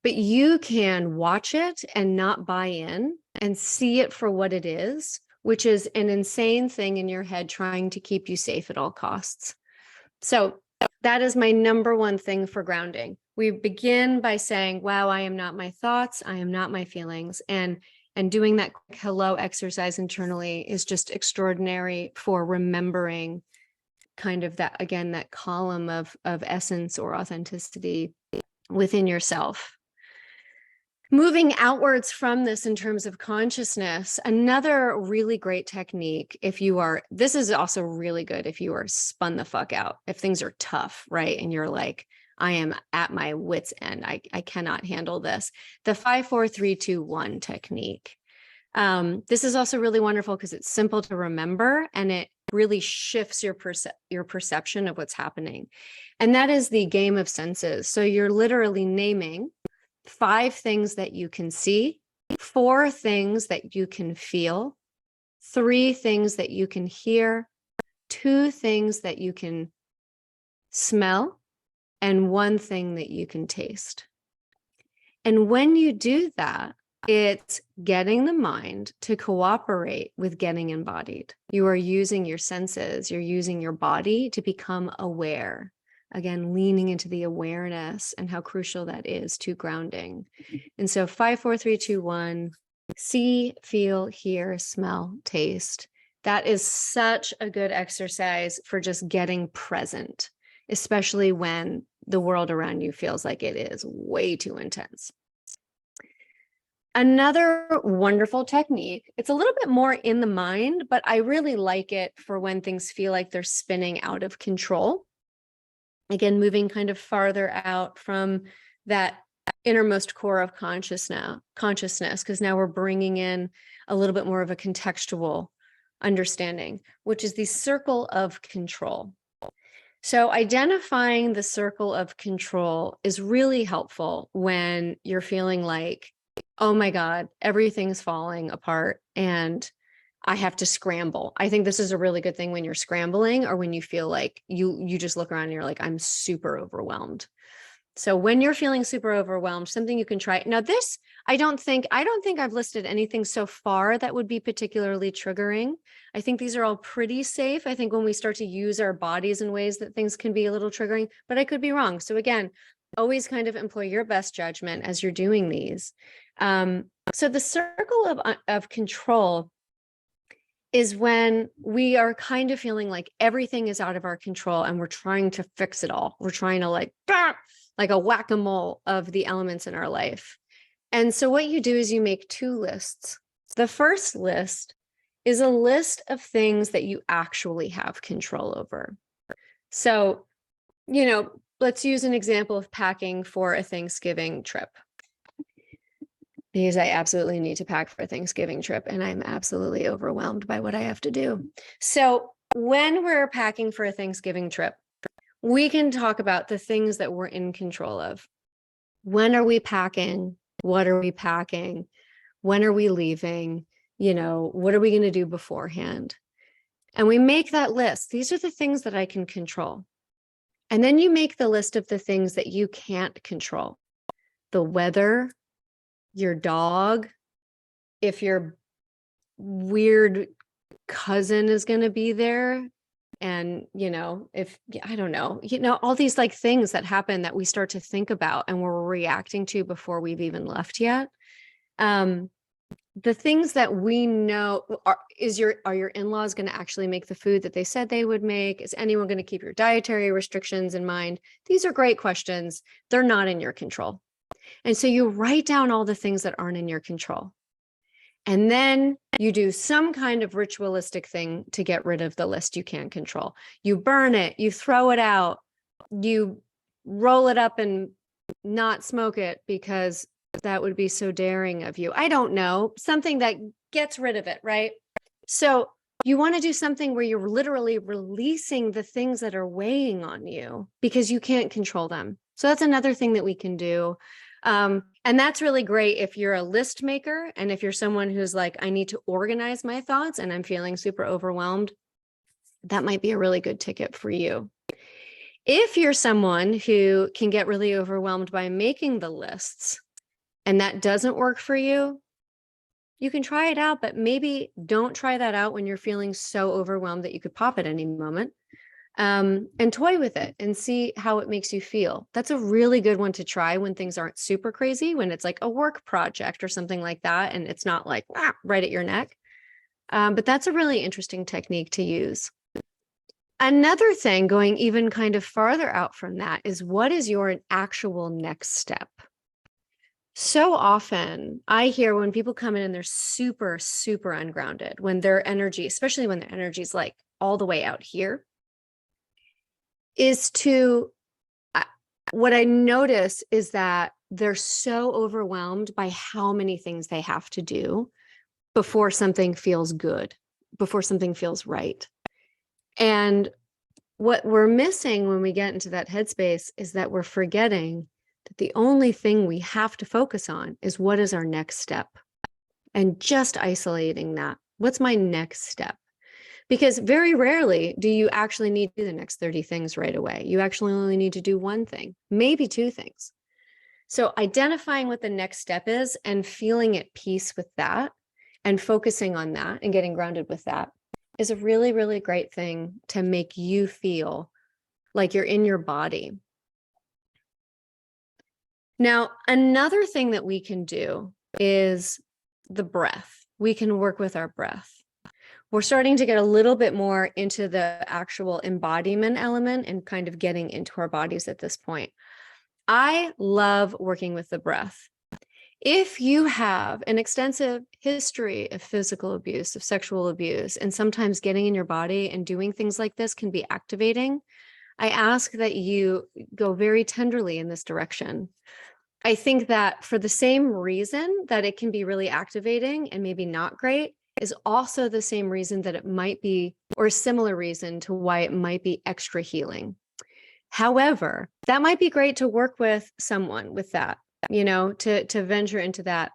Speaker 1: But you can watch it and not buy in and see it for what it is, which is an insane thing in your head trying to keep you safe at all costs. So that is my number one thing for grounding. We begin by saying, wow, I am not my thoughts. I am not my feelings. And doing that hello exercise internally is just extraordinary for remembering kind of that, again, that column of essence or authenticity within yourself. Moving outwards from this in terms of consciousness, another really great technique, this is also really good if you are spun the fuck out, if things are tough, right? And you're like, I am at my wit's end. I cannot handle this. The 5-4-3-2-1 technique. This is also really wonderful because it's simple to remember and it really shifts your perception of what's happening. And that is the game of senses. So you're literally naming 5 things that you can see, 4 things that you can feel, 3 things that you can hear, 2 things that you can smell, and 1 thing that you can taste. And when you do that, it's getting the mind to cooperate with getting embodied. You are using your senses, you're using your body to become aware. Again, leaning into the awareness and how crucial that is to grounding. And so 5-4-3-2-1, See, feel, hear, smell, taste. That is such a good exercise for just getting present, especially when the world around you feels like it is way too intense. Another wonderful technique, it's a little bit more in the mind, but I really like it for when things feel like they're spinning out of control. Again, moving kind of farther out from that innermost core of consciousness, because now we're bringing in a little bit more of a contextual understanding, which is the circle of control. So identifying the circle of control is really helpful when you're feeling like, oh my God, everything's falling apart and I have to scramble. I think this is a really good thing when you're scrambling or when you feel like you just look around and you're like, I'm super overwhelmed. So when you're feeling super overwhelmed, something you can try. Now this, I don't think I've listed anything so far that would be particularly triggering. I think these are all pretty safe. I think when we start to use our bodies in ways that things can be a little triggering, but I could be wrong. So again, always kind of employ your best judgment as you're doing these. So the circle of control is when we are kind of feeling like everything is out of our control and we're trying to fix it all. We're trying to like a whack-a-mole of the elements in our life. And so what you do is you make two lists. The first list is a list of things that you actually have control over. So, let's use an example of packing for a Thanksgiving trip. Because I absolutely need to pack for a Thanksgiving trip and I'm absolutely overwhelmed by what I have to do. So when we're packing for a Thanksgiving trip, we can talk about the things that we're in control of. When are we packing? What are we packing? When are we leaving? What are we going to do beforehand? And we make that list. These are the things that I can control. And then you make the list of the things that you can't control. The weather, your dog, if your weird cousin is going to be there, and if I don't know, all these like things that happen that we start to think about and we're reacting to before we've even left yet. The things that we know are your in-laws going to actually make the food that they said they would make? Is anyone going to keep your dietary restrictions in mind? These are great questions. They're not in your control. And so you write down all the things that aren't in your control. And then you do some kind of ritualistic thing to get rid of the list you can't control. You burn it, you throw it out, you roll it up and not smoke it because that would be so daring of you. I don't know, something that gets rid of it, right? So you want to do something where you're literally releasing the things that are weighing on you because you can't control them. So that's another thing that we can do. And that's really great if you're a list maker and if you're someone who's like, I need to organize my thoughts and I'm feeling super overwhelmed. That might be a really good ticket for you. If you're someone who can get really overwhelmed by making the lists and that doesn't work for you, you can try it out, but maybe don't try that out when you're feeling so overwhelmed that you could pop at any moment. And toy with it and see how it makes you feel. That's a really good one to try when things aren't super crazy, when it's like a work project or something like that, and it's not like right at your neck. But that's a really interesting technique to use. Another thing, going even kind of farther out from that, is what is your actual next step? So often I hear when people come in and they're super, super ungrounded, when their energy, especially when their energy is like all the way out here, is to, what I notice is that they're so overwhelmed by how many things they have to do before something feels good, before something feels right. And what we're missing when we get into that headspace is that we're forgetting that the only thing we have to focus on is what is our next step, and just isolating that. What's my next step? Because very rarely do you actually need to do the next 30 things right away. You actually only need to do one thing, maybe two things. So identifying what the next step is and feeling at peace with that and focusing on that and getting grounded with that is a really, really great thing to make you feel like you're in your body. Now, another thing that we can do is the breath. We can work with our breath. We're starting to get a little bit more into the actual embodiment element and kind of getting into our bodies at this point. I love working with the breath. If you have an extensive history of physical abuse, of sexual abuse, and sometimes getting in your body and doing things like this can be activating, I ask that you go very tenderly in this direction. I think that for the same reason that it can be really activating and maybe not great, is also the same reason that it might be, or a similar reason to why it might be extra healing. However, that might be great to work with someone with that, to venture into that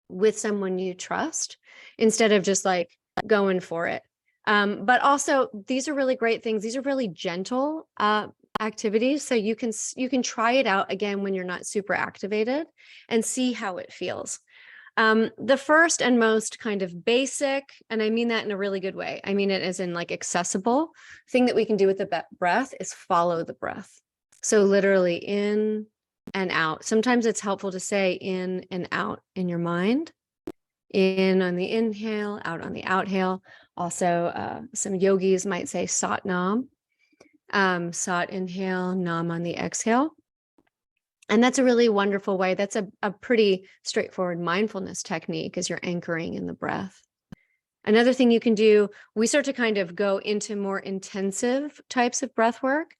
Speaker 1: with someone you trust instead of just like going for it. But also, these are really great things. These are really gentle activities. So you can try it out again when you're not super activated and see how it feels. The first and most kind of basic, and I mean that in a really good way, I mean it as in like accessible thing that we can do with the breath is follow the breath. So literally in and out. Sometimes it's helpful to say in and out in your mind. In on the inhale, out on the outhale. Also, some yogis might say sat nam. Sat inhale, nam on the exhale. And that's a really wonderful way. That's a pretty straightforward mindfulness technique as you're anchoring in the breath. Another thing you can do, we start to kind of go into more intensive types of breath work.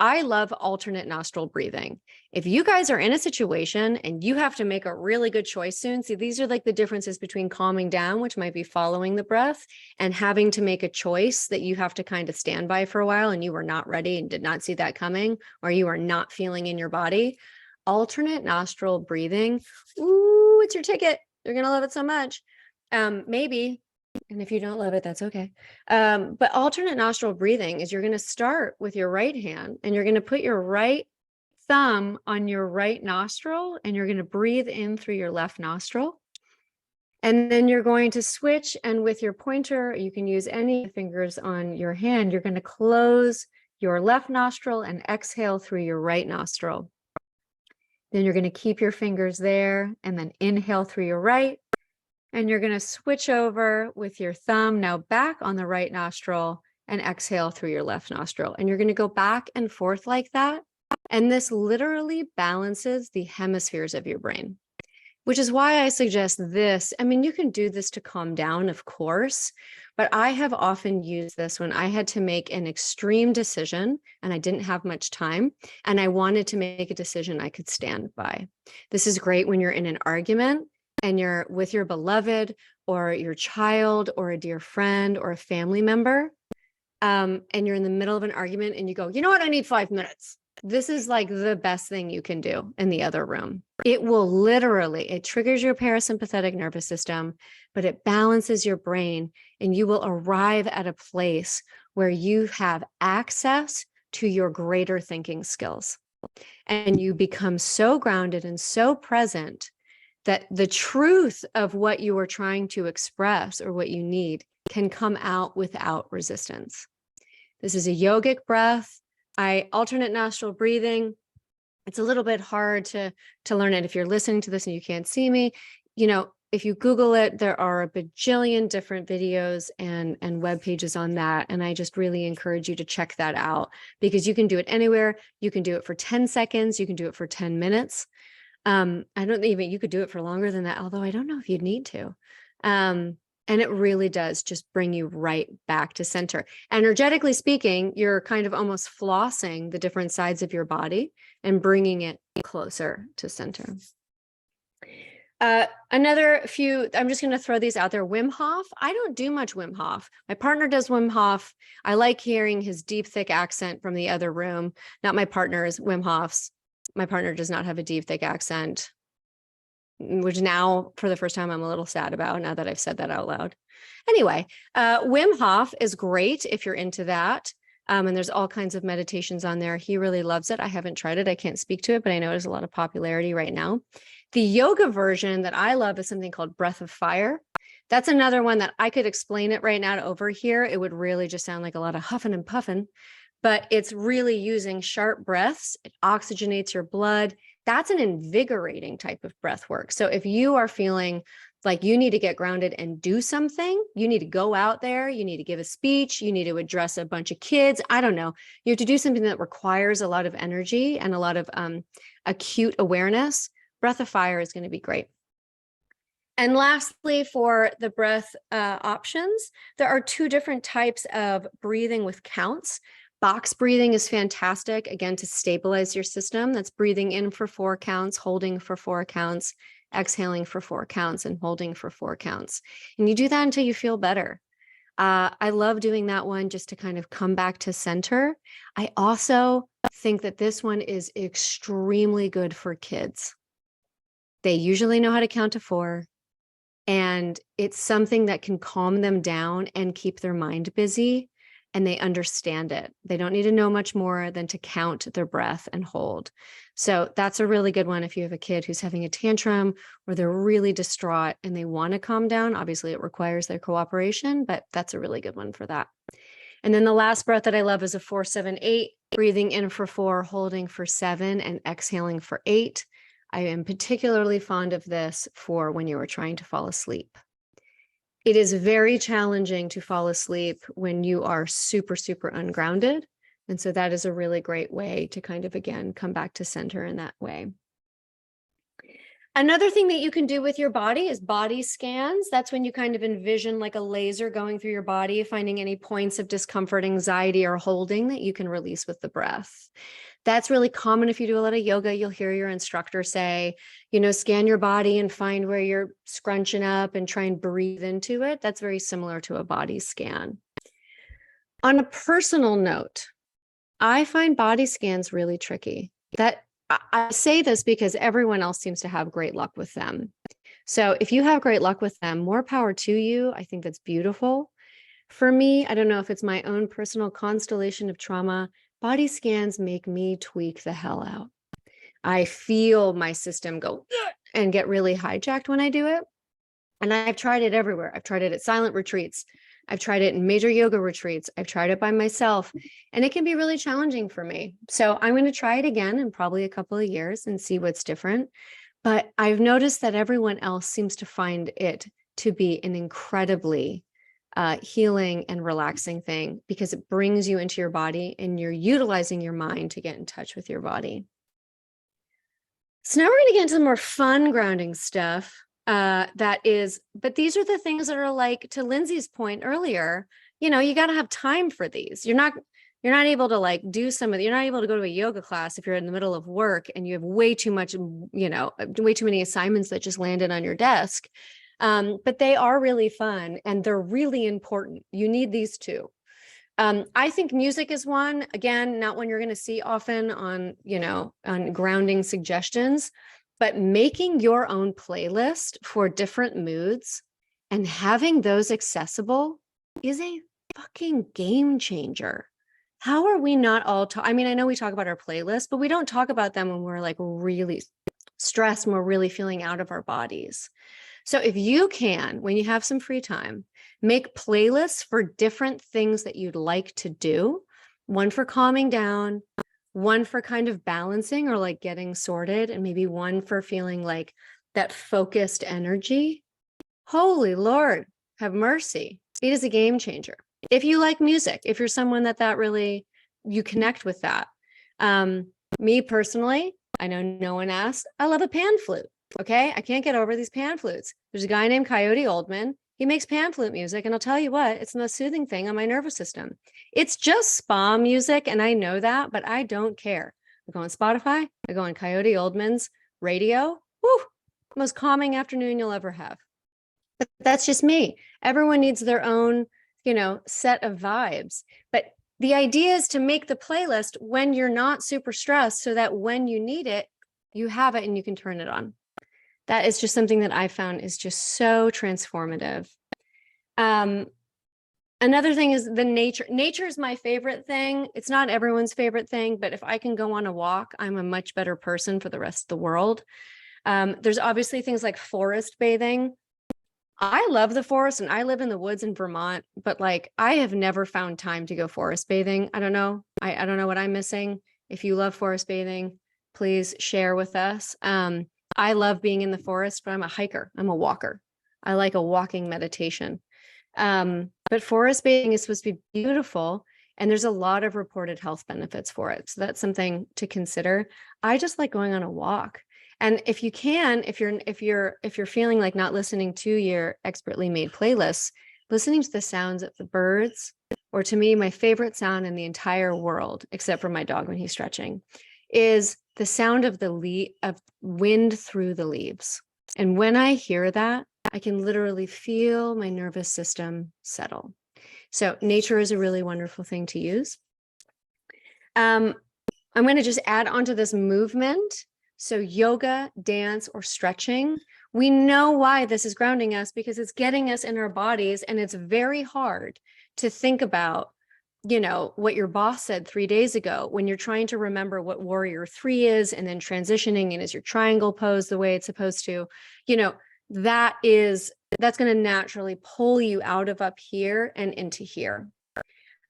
Speaker 1: I love alternate nostril breathing. If you guys are in a situation and you have to make a really good choice soon, see, these are like the differences between calming down, which might be following the breath, and having to make a choice that you have to kind of stand by for a while and you were not ready and did not see that coming, or you are not feeling in your body. Alternate nostril breathing, ooh, it's your ticket. You're going to love it so much. Maybe. And if you don't love it, that's okay. But alternate nostril breathing is you're going to start with your right hand and you're going to put your right thumb on your right nostril and you're going to breathe in through your left nostril. And then you're going to switch, and with your pointer, you can use any fingers on your hand. You're going to close your left nostril and exhale through your right nostril. Then you're going to keep your fingers there and then inhale through your right. And you're going to switch over with your thumb now back on the right nostril and exhale through your left nostril. And you're going to go back and forth like that. And this literally balances the hemispheres of your brain, which is why I suggest this. I mean, you can do this to calm down, of course, but I have often used this when I had to make an extreme decision and I didn't have much time and I wanted to make a decision I could stand by. This is great when you're in an argument and you're with your beloved or your child or a dear friend or a family member, and you're in the middle of an argument and you go, you know what, I need 5 minutes. This is like the best thing you can do in the other room. It will literally, it triggers your parasympathetic nervous system, but it balances your brain and you will arrive at a place where you have access to your greater thinking skills. And you become so grounded and so present that the truth of what you are trying to express or what you need can come out without resistance. This is a yogic breath. Alternate nostril breathing. It's a little bit hard to learn it if you're listening to this and you can't see me. If you Google it, there are a bajillion different videos and web pages on that. And I just really encourage you to check that out because you can do it anywhere. You can do it for 10 seconds. You can do it for 10 minutes. You could do it for longer than that, although I don't know if you'd need to. And it really does just bring you right back to center. Energetically speaking, you're kind of almost flossing the different sides of your body and bringing it closer to center. Another few, I'm just going to throw these out there. Wim Hof. I don't do much Wim Hof. My partner does Wim Hof. I like hearing his deep, thick accent from the other room. Not my partner's, Wim Hof's. My partner does not have a deep, thick accent, which now for the first time I'm a little sad about now that I've said that out loud. Anyway, Wim Hof is great if you're into that. And there's all kinds of meditations on there. He really loves it. I haven't tried it. I can't speak to it, but I know there's a lot of popularity right now. The yoga version that I love is something called Breath of Fire. That's another one that I could explain it right now over here. It would really just sound like a lot of huffing and puffing, but it's really using sharp breaths. It oxygenates your blood. that's an invigorating type of breath work. So if you are feeling like you need to get grounded and do something, you need to go out there, you need to give a speech, you need to address a bunch of kids, I don't know, you have to do something that requires a lot of energy and a lot of acute awareness, breath of fire is going to be great. And lastly, for the breath options, there are 2 different types of breathing with counts. Box breathing is fantastic, again, to stabilize your system. That's breathing in for 4 counts, holding for 4 counts, exhaling for 4 counts, and holding for 4 counts. And you do that until you feel better. I love doing that one just to kind of come back to center. I also think that this one is extremely good for kids. They usually know how to count to 4. And it's something that can calm them down and keep their mind busy, and they understand it. They don't need to know much more than to count their breath and hold. So that's a really good one if you have a kid who's having a tantrum or they're really distraught and they want to calm down. Obviously, it requires their cooperation, but that's a really good one for that. And then the last breath that I love is a 4-7-8, breathing in for 4, holding for 7, and exhaling for 8. I am particularly fond of this for when you are trying to fall asleep. It is very challenging to fall asleep when you are super, super ungrounded. And so that is a really great way to kind of, again, come back to center in that way. Another thing that you can do with your body is body scans. That's when you kind of envision like a laser going through your body, finding any points of discomfort, anxiety, or holding that you can release with the breath. That's really common if you do a lot of yoga. You'll hear your instructor say, scan your body and find where you're scrunching up and try and breathe into it. That's very similar to a body scan. On a personal note, I find body scans really tricky. I say this because everyone else seems to have great luck with them. So if you have great luck with them, more power to you. I think that's beautiful. For me, I don't know if it's my own personal constellation of trauma, body scans make me tweak the hell out. I feel my system go and get really hijacked when I do it. And I've tried it everywhere. I've tried it at silent retreats. I've tried it in major yoga retreats. I've tried it by myself, and it can be really challenging for me. So I'm going to try it again in probably a couple of years and see what's different. But I've noticed that everyone else seems to find it to be an incredibly healing and relaxing thing because it brings you into your body and you're utilizing your mind to get in touch with your body. So now we're going to get into the more fun grounding stuff. But these are the things that are like, to Lindsay's point earlier, you got to have time for these. You're not able to like do you're not able to go to a yoga class if you're in the middle of work and you have way too much, way too many assignments that just landed on your desk. But they are really fun and they're really important. You need these too. I think music is one, again, not one you're going to see often on grounding suggestions, but making your own playlist for different moods and having those accessible is a fucking game changer. How are we not all I know we talk about our playlist, but we don't talk about them when we're like really stressed and we're really feeling out of our bodies. So if you can, when you have some free time, make playlists for different things that you'd like to do, one for calming down, one for kind of balancing or like getting sorted, and maybe one for feeling like that focused energy. Holy Lord, have mercy. It is a game changer. If you like music, if you're someone that really, you connect with that. Me personally, I know no one asked, I love a pan flute. Okay. I can't get over these pan flutes. There's a guy named Coyote Oldman. He makes pan flute music. And I'll tell you what, it's the most soothing thing on my nervous system. It's just spa music. And I know that, but I don't care. I go on Spotify. I go on Coyote Oldman's radio. Woo, most calming afternoon you'll ever have. But that's just me. Everyone needs their own, set of vibes. But the idea is to make the playlist when you're not super stressed so that when you need it, you have it and you can turn it on. That is just something that I found is just so transformative. Another thing is the nature. Nature is my favorite thing. It's not everyone's favorite thing, but if I can go on a walk, I'm a much better person for the rest of the world. There's obviously things like forest bathing. I love the forest and I live in the woods in Vermont, but like I have never found time to go forest bathing. I don't know. I don't know what I'm missing. If you love forest bathing, please share with us. I love being in the forest, but I'm a hiker. I'm a walker. I like a walking meditation. But forest bathing is supposed to be beautiful, and there's a lot of reported health benefits for it. So that's something to consider. I just like going on a walk. And if you can, if you're feeling like not listening to your expertly made playlists, listening to the sounds of the birds, or to me, my favorite sound in the entire world, except for my dog when he's stretching, is the sound of of wind through the leaves. And when I hear that, I can literally feel my nervous system settle. So nature is a really wonderful thing to use. I'm going to just add on to this movement. So yoga, dance, or stretching, we know why this is grounding us, because it's getting us in our bodies. And it's very hard to think about, what your boss said 3 days ago when you're trying to remember what warrior 3 is, and then transitioning and is your triangle pose the way it's supposed to, that's going to naturally pull you out of up here and into here.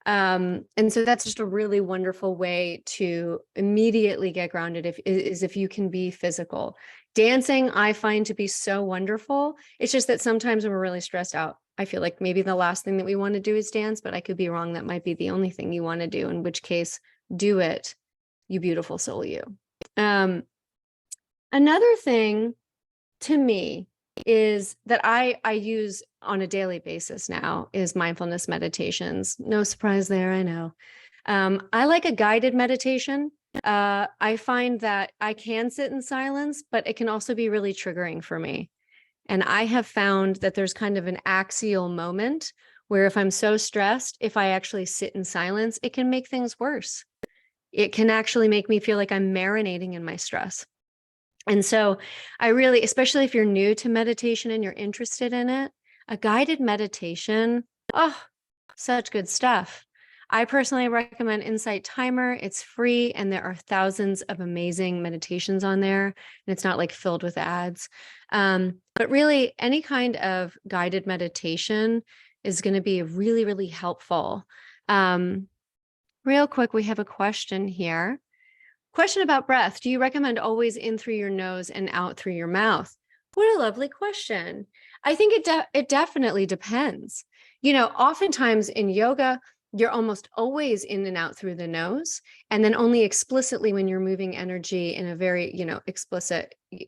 Speaker 1: And so that's just a really wonderful way to immediately get grounded if you can be physical. Dancing, I find to be so wonderful. It's just that sometimes when we're really stressed out, I feel like maybe the last thing that we want to do is dance, but I could be wrong. That might be the only thing you want to do, in which case, do it, you beautiful soul, you. Another thing to me is that I use on a daily basis now is mindfulness meditations. No surprise there, I know. I like a guided meditation. I find that I can sit in silence, but it can also be really triggering for me. And I have found that there's kind of an axial moment where if I'm so stressed, if I actually sit in silence, it can make things worse. It can actually make me feel like I'm marinating in my stress. And so I really, especially if you're new to meditation and you're interested in it, a guided meditation, oh, such good stuff. I personally recommend Insight Timer. It's free, and there are thousands of amazing meditations on there, and it's not like filled with ads. But really, any kind of guided meditation is going to be really, really helpful. Real quick, we have a question here. Question about breath. Do you recommend always in through your nose and out through your mouth? What a lovely question. I think it definitely depends. Oftentimes in yoga, you're almost always in and out through the nose, and then only explicitly when you're moving energy in a very,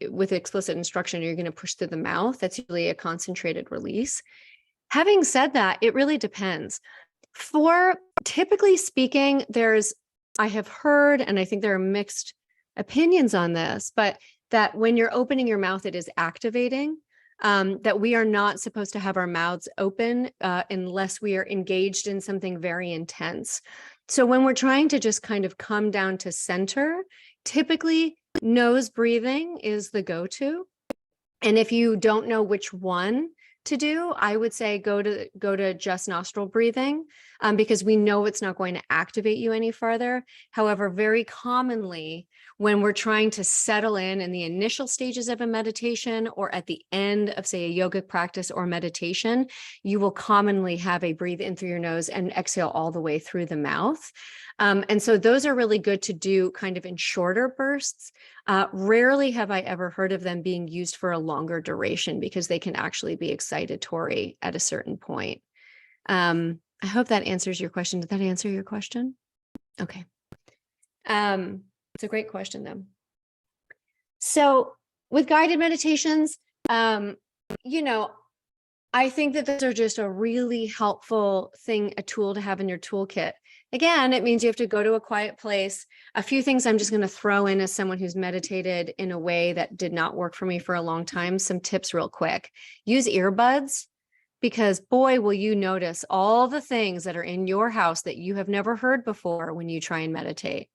Speaker 1: with explicit instruction, you're going to push through the mouth. That's usually a concentrated release. Having said that, it really depends. For typically speaking, I have heard, and I think there are mixed opinions on this, but that when you're opening your mouth, it is activating. That we are not supposed to have our mouths open unless we are engaged in something very intense. So when we're trying to just kind of come down to center, typically nose breathing is the go-to. And if you don't know which one to do, I would say go to just nostril breathing, because we know it's not going to activate you any further. However, very commonly, when we're trying to settle in the initial stages of a meditation, or at the end of, say, a yogic practice or meditation, you will commonly have a breathe in through your nose and exhale all the way through the mouth. And so those are really good to do kind of in shorter bursts. Rarely have I ever heard of them being used for a longer duration, because they can actually be excitatory at a certain point. I hope that answers your question. Did that answer your question? Okay. It's a great question, though. So with guided meditations, I think that those are just a really helpful thing, a tool to have in your toolkit. Again, it means you have to go to a quiet place. A few things I'm just going to throw in as someone who's meditated in a way that did not work for me for a long time. Some tips real quick. Use earbuds, because boy, will you notice all the things that are in your house that you have never heard before when you try and meditate.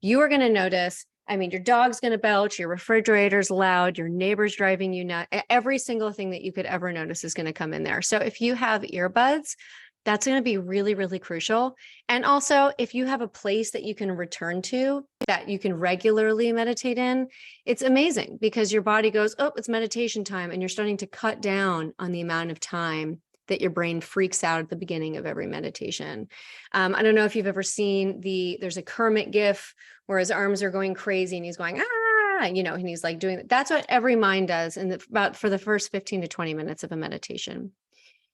Speaker 1: You are going to notice, your dog's going to belch, your refrigerator's loud, your neighbor's driving you nuts. Every single thing that you could ever notice is going to come in there. So if you have earbuds, that's going to be really, really crucial. And also, if you have a place that you can return to, that you can regularly meditate in, it's amazing, because your body goes, oh, it's meditation time. And you're starting to cut down on the amount of time that your brain freaks out at the beginning of every meditation. I don't know if you've ever seen there's a Kermit GIF where his arms are going crazy and he's going, ah, you know, and he's like doing, that's what every mind does about for the first 15 to 20 minutes of a meditation.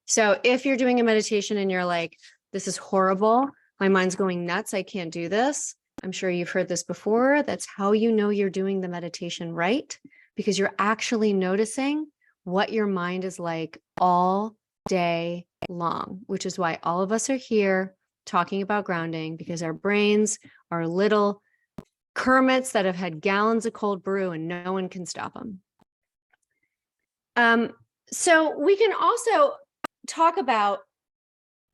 Speaker 1: So if you're doing a meditation and you're like, this is horrible, my mind's going nuts, I can't do this. I'm sure you've heard this before. That's how you know you're doing the meditation right, because you're actually noticing what your mind is like all day long, which is why all of us are here talking about grounding, because our brains are little Kermits that have had gallons of cold brew and no one can stop them. So we can also talk about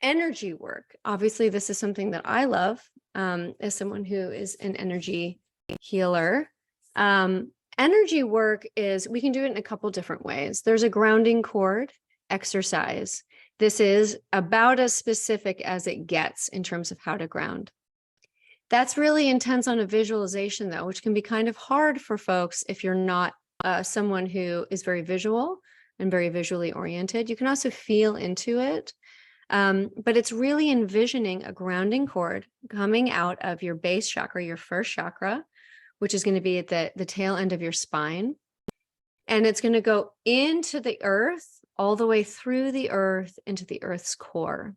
Speaker 1: energy work. Obviously, this is something that I love as someone who is an energy healer. Energy work is, we can do it in a couple different ways. There's a grounding cord exercise. This is about as specific as it gets in terms of how to ground. That's really intense on a visualization though, which can be kind of hard for folks if you're not someone who is very visual and very visually oriented. You can also feel into it. But it's really envisioning a grounding cord coming out of your base chakra, your first chakra, which is going to be at the tail end of your spine. And it's going to go into the earth, all the way through the earth, into the earth's core.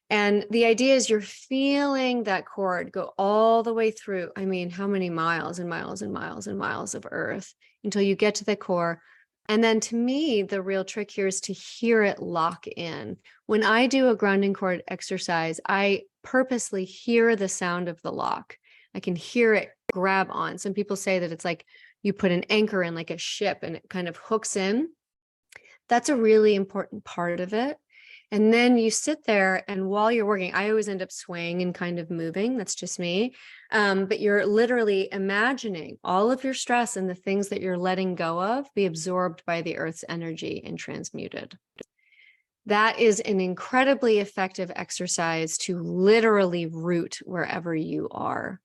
Speaker 1: And the idea is you're feeling that cord go all the way through. I mean, how many miles and miles and miles and miles of earth until you get to the core. And then to me, the real trick here is to hear it lock in. When I do a grounding cord exercise, I purposely hear the sound of the lock. I can hear it grab on. Some people say that it's like you put an anchor in like a ship and it kind of hooks in. That's a really important part of it. And then you sit there, and while you're working, I always end up swaying and kind of moving. That's just me. But you're literally imagining all of your stress and the things that you're letting go of be absorbed by the earth's energy and transmuted. That is an incredibly effective exercise to literally root wherever you are.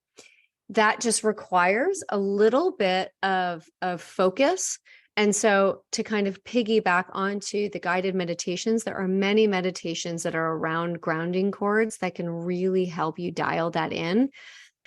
Speaker 1: That just requires a little bit of focus. And so to kind of piggyback onto the guided meditations, there are many meditations that are around grounding cords that can really help you dial that in.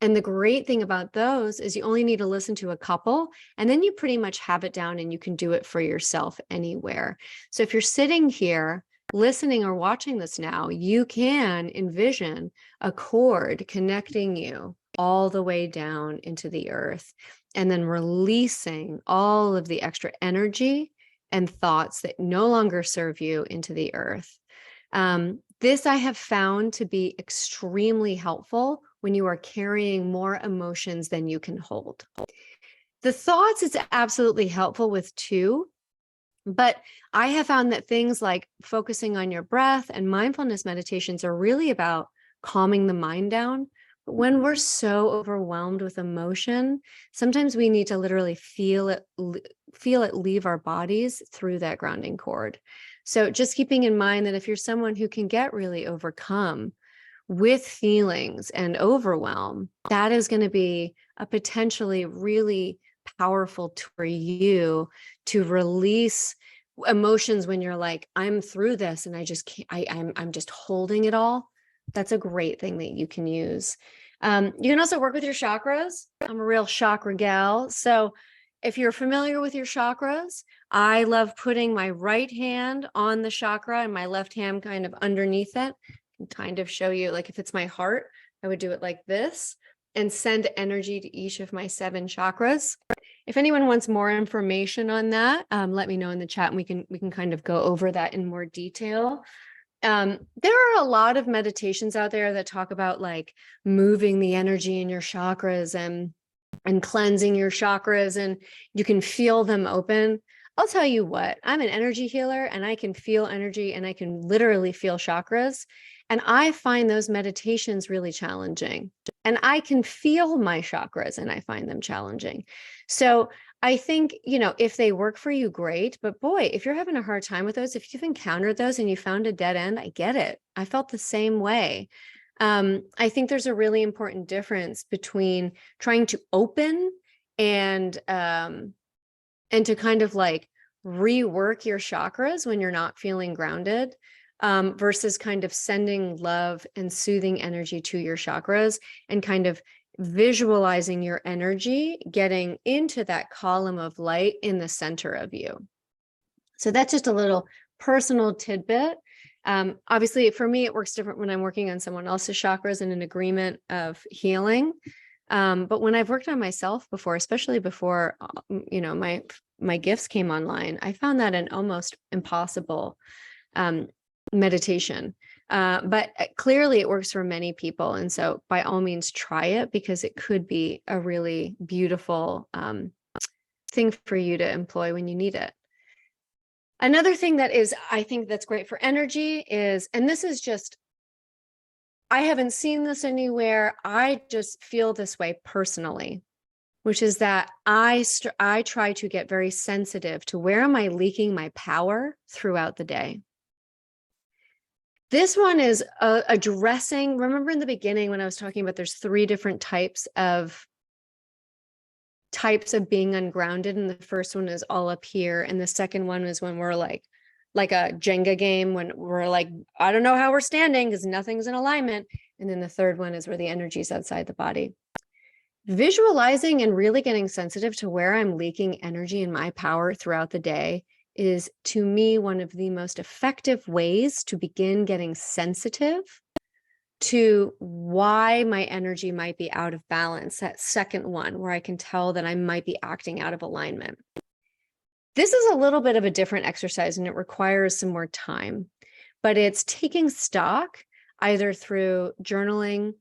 Speaker 1: And the great thing about those is you only need to listen to a couple, and then you pretty much have it down and you can do it for yourself anywhere. So if you're sitting here listening or watching this now, you can envision a cord connecting you all the way down into the earth, and then releasing all of the extra energy and thoughts that no longer serve you into the earth. This I have found to be extremely helpful when you are carrying more emotions than you can hold. The thoughts is absolutely helpful with too, but I have found that things like focusing on your breath and mindfulness meditations are really about calming the mind down. But when we're so overwhelmed with emotion, sometimes we need to literally feel it leave our bodies through that grounding cord. So just keeping in mind that if you're someone who can get really overcome with feelings and overwhelm, that is going to be a potentially really powerful tool for you to release emotions when you're like, I'm through this and I just can't, I'm just holding it all. That's a great thing that you can use. You can also work with your chakras. I'm a real chakra gal. So if you're familiar with your chakras, I love putting my right hand on the chakra and my left hand kind of underneath it. I can kind of show you, like if it's my heart, I would do it like this and send energy to each of my 7 chakras. If anyone wants more information on that, let me know in the chat and we can kind of go over that in more detail. There are a lot of meditations out there that talk about like moving the energy in your chakras and cleansing your chakras, and you can feel them open. I'll tell you what, I'm an energy healer and I can feel energy and I can literally feel chakras. And I find those meditations really challenging. And I can feel my chakras and I find them challenging. So I think, you know, if they work for you, great. But boy, if you're having a hard time with those, if you've encountered those and you found a dead end, I get it. I felt the same way. I think there's a really important difference between trying to open and to kind of like rework your chakras when you're not feeling grounded, versus kind of sending love and soothing energy to your chakras and kind of visualizing your energy getting into that column of light in the center of you. So that's just a little personal tidbit. Obviously, for me, it works different when I'm working on someone else's chakras in an agreement of healing. But when I've worked on myself before, especially before, my gifts came online, I found that an almost impossible meditation. But clearly it works for many people. And so by all means, try it, because it could be a really beautiful thing for you to employ when you need it. Another thing that is, I think that's great for energy is, and this is just, I haven't seen this anywhere, I just feel this way personally, which is that I try to get very sensitive to where am I leaking my power throughout the day. This one is addressing, remember in the beginning when I was talking about there's 3 different types of being ungrounded, and the first one is all up here, and the second one is when we're like a Jenga game, when we're like, I don't know how we're standing because nothing's in alignment, and then the third one is where the energy is outside the body. Visualizing and really getting sensitive to where I'm leaking energy and my power throughout the day is, to me, one of the most effective ways to begin getting sensitive to why my energy might be out of balance. That second one, where I can tell that I might be acting out of alignment. This is a little bit of a different exercise and it requires some more time, but it's taking stock either through journaling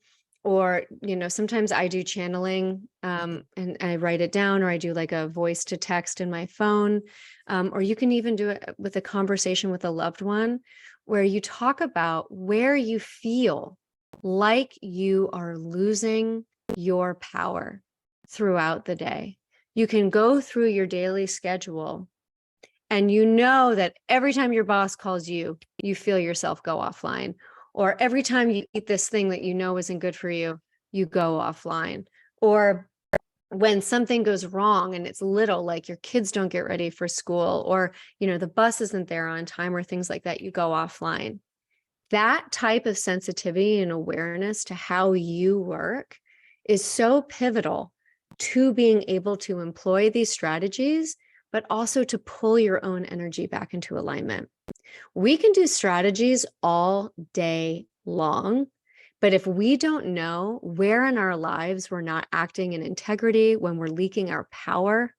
Speaker 1: or, sometimes I do channeling and I write it down, or I do like a voice to text in my phone. Or you can even do it with a conversation with a loved one where you talk about where you feel like you are losing your power throughout the day. You can go through your daily schedule and you know that every time your boss calls you, you feel yourself go offline. Or every time you eat this thing that you know isn't good for you, you go offline. Or when something goes wrong and it's little, like your kids don't get ready for school, or, the bus isn't there on time, or things like that, you go offline. That type of sensitivity and awareness to how you work is so pivotal to being able to employ these strategies, but also to pull your own energy back into alignment. We can do strategies all day long, but if we don't know where in our lives we're not acting in integrity, when we're leaking our power,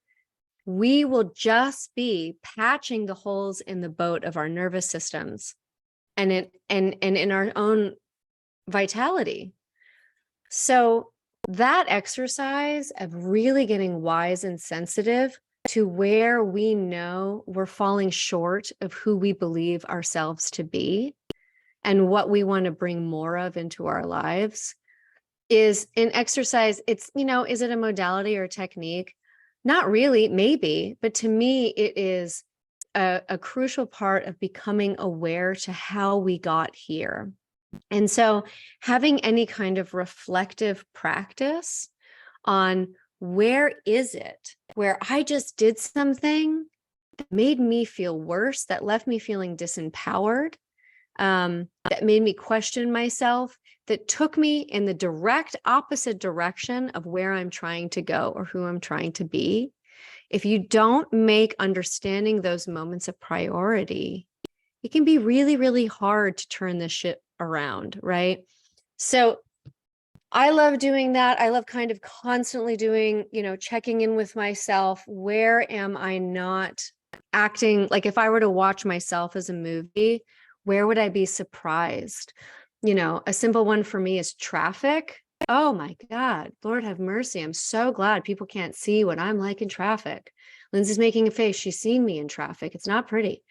Speaker 1: we will just be patching the holes in the boat of our nervous systems and in our own vitality. So that exercise of really getting wise and sensitive to where we know we're falling short of who we believe ourselves to be and what we want to bring more of into our lives is an exercise. It's, is it a modality or a technique? Not really, maybe, but to me, it is a crucial part of becoming aware to how we got here. And so having any kind of reflective practice on where is it where I just did something that made me feel worse, that left me feeling disempowered, that made me question myself, that took me in the direct opposite direction of where I'm trying to go or who I'm trying to be. If you don't make understanding those moments a priority, it can be really, really hard to turn this shit around, right? So I love doing that. I love kind of constantly doing, checking in with myself. Where am I not acting? Like if I were to watch myself as a movie, where would I be surprised? A simple one for me is traffic. Oh my God, Lord have mercy. I'm so glad people can't see what I'm like in traffic. Lindsay's making a face. She's seen me in traffic. It's not pretty.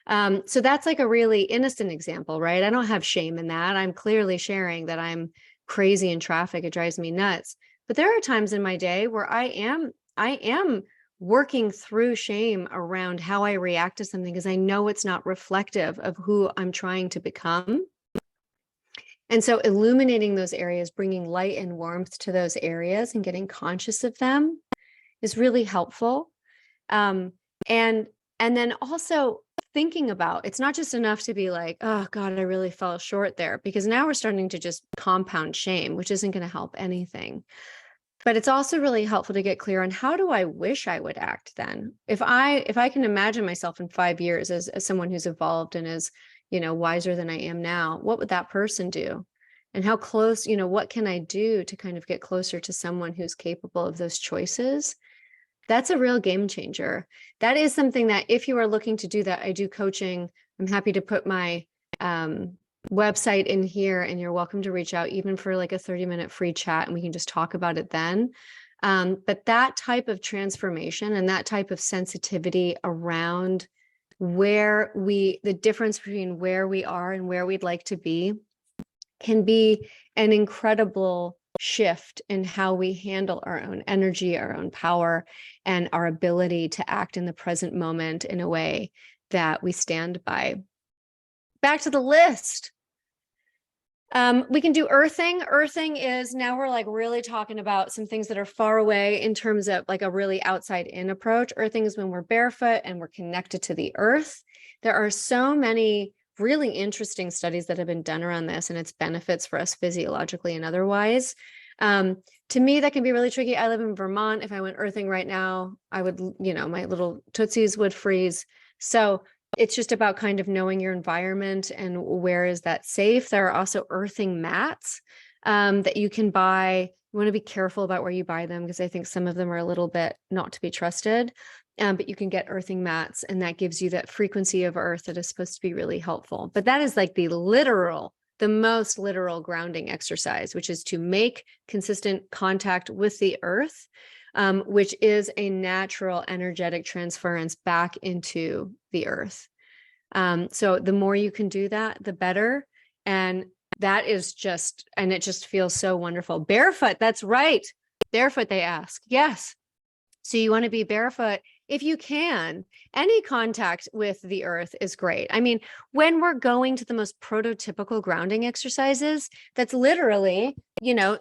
Speaker 1: So that's like a really innocent example, right? I don't have shame in that. I'm clearly sharing that I'm crazy in traffic. It drives me nuts. But there are times in my day where I am working through shame around how I react to something because I know it's not reflective of who I'm trying to become. And so illuminating those areas, bringing light and warmth to those areas and getting conscious of them is really helpful. And And then also thinking about, it's not just enough to be like, oh God, I really fell short there, because now we're starting to just compound shame, which isn't going to help anything. But it's also really helpful to get clear on, how do I wish I would act then? If I can imagine myself in 5 years as someone who's evolved and is, wiser than I am now, what would that person do? And how close, what can I do to kind of get closer to someone who's capable of those choices? That's a real game changer. That is something that, if you are looking to do that, I do coaching. I'm happy to put my website in here, and you're welcome to reach out even for like a 30-minute free chat, and we can just talk about it then. But that type of transformation and that type of sensitivity around the difference between where we are and where we'd like to be, can be an incredible shift in how we handle our own energy, our own power, and our ability to act in the present moment in a way that we stand by. Back to the list. We can do earthing. Earthing is, now we're like really talking about some things that are far away in terms of like a really outside in approach. Earthing is when we're barefoot and we're connected to the earth. There are so many really interesting studies that have been done around this and its benefits for us physiologically and otherwise. To me, that can be really tricky. I live in Vermont. If I went earthing right now, I would, my little tootsies would freeze. So it's just about kind of knowing your environment and where is that safe. There are also earthing mats that you can buy. You want to be careful about where you buy them, because I think some of them are a little bit not to be trusted. But you can get earthing mats, and that gives you that frequency of earth that is supposed to be really helpful. But that is like the most literal grounding exercise, which is to make consistent contact with the earth, which is a natural energetic transference back into the earth. So the more you can do that, the better. And that is just, and it just feels so wonderful. Barefoot, that's right. Barefoot, they ask. Yes. So you want to be barefoot if you can. Any contact with the earth is great. I mean, when we're going to the most prototypical grounding exercises, that's literally,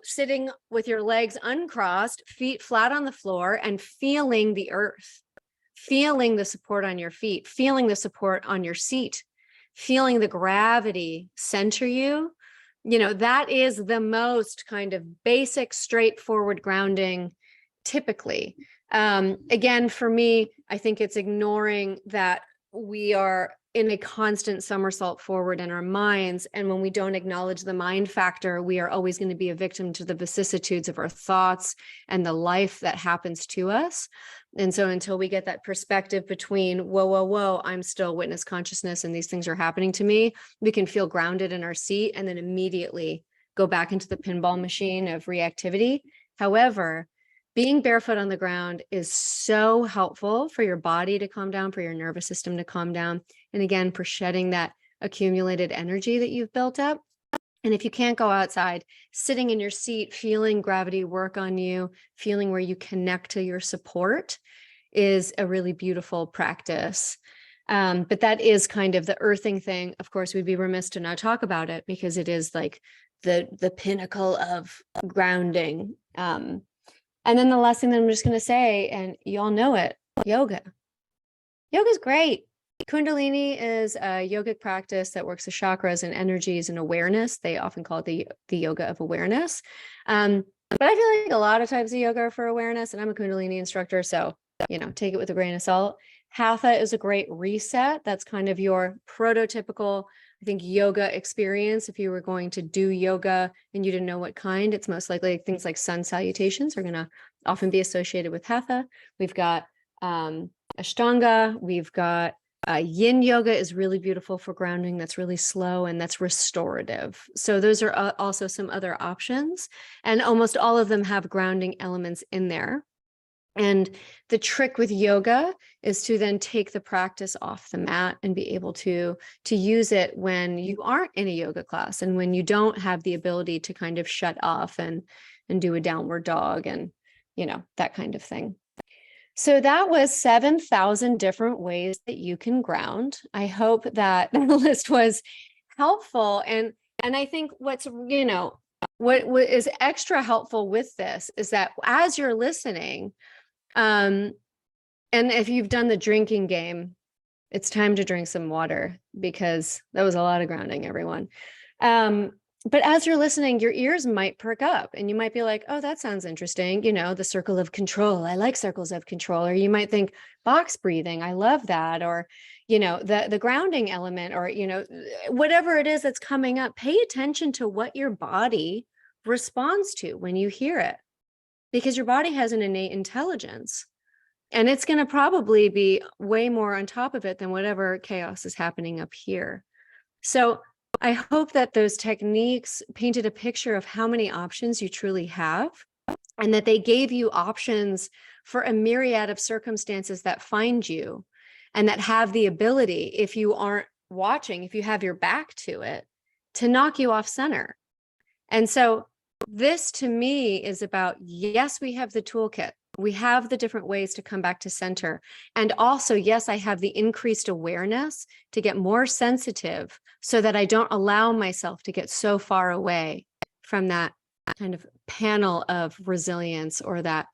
Speaker 1: sitting with your legs uncrossed, feet flat on the floor, and feeling the earth, feeling the support on your feet, feeling the support on your seat, feeling the gravity center you. That is the most kind of basic, straightforward grounding typically. Again, for me, I think it's ignoring that we are in a constant somersault forward in our minds. And when we don't acknowledge the mind factor, we are always going to be a victim to the vicissitudes of our thoughts and the life that happens to us. And so until we get that perspective between, whoa, I'm still witness consciousness and these things are happening to me, we can feel grounded in our seat and then immediately go back into the pinball machine of reactivity. However, being barefoot on the ground is so helpful for your body to calm down, for your nervous system to calm down. And again, for shedding that accumulated energy that you've built up. And if you can't go outside, sitting in your seat, feeling gravity work on you, feeling where you connect to your support is a really beautiful practice. But that is kind of the earthing thing. Of course, we'd be remiss to not talk about it, because it is like the pinnacle of grounding. And then the last thing that I'm just going to say, and you all know it, yoga. Yoga's great. Kundalini is a yogic practice that works the chakras and energies and awareness. They often call it the yoga of awareness. But I feel like a lot of types of yoga are for awareness, and I'm a Kundalini instructor, so, take it with a grain of salt. Hatha is a great reset. That's kind of your prototypical, I think, yoga experience. If you were going to do yoga and you didn't know what kind, it's most likely things like sun salutations are going to often be associated with hatha. We've got Ashtanga. We've got yin yoga is really beautiful for grounding. That's really slow and that's restorative. So those are also some other options. And almost all of them have grounding elements in there. And the trick with yoga is to then take the practice off the mat and be able to use it when you aren't in a yoga class and when you don't have the ability to kind of shut off and do a downward dog and, that kind of thing. So that was 7,000 different ways that you can ground. I hope that the list was helpful. And I think what is extra helpful with this is that as you're listening, and if you've done the drinking game, it's time to drink some water because that was a lot of grounding, everyone. But as you're listening, your ears might perk up and you might be like, oh, that sounds interesting. You know, the circle of control. I like circles of control. Or you might think box breathing. I love that. Or, you know, the grounding element, or, you know, whatever it is that's coming up, pay attention to what your body responds to when you hear it, because your body has an innate intelligence. And it's going to probably be way more on top of it than whatever chaos is happening up here. So I hope that those techniques painted a picture of how many options you truly have, and that they gave you options for a myriad of circumstances that find you and that have the ability, if you aren't watching, if you have your back to it, to knock you off center. And so this to me is about, yes, we have the toolkit. We have the different ways to come back to center. And also, yes, I have the increased awareness to get more sensitive so that I don't allow myself to get so far away from that kind of panel of resilience, or that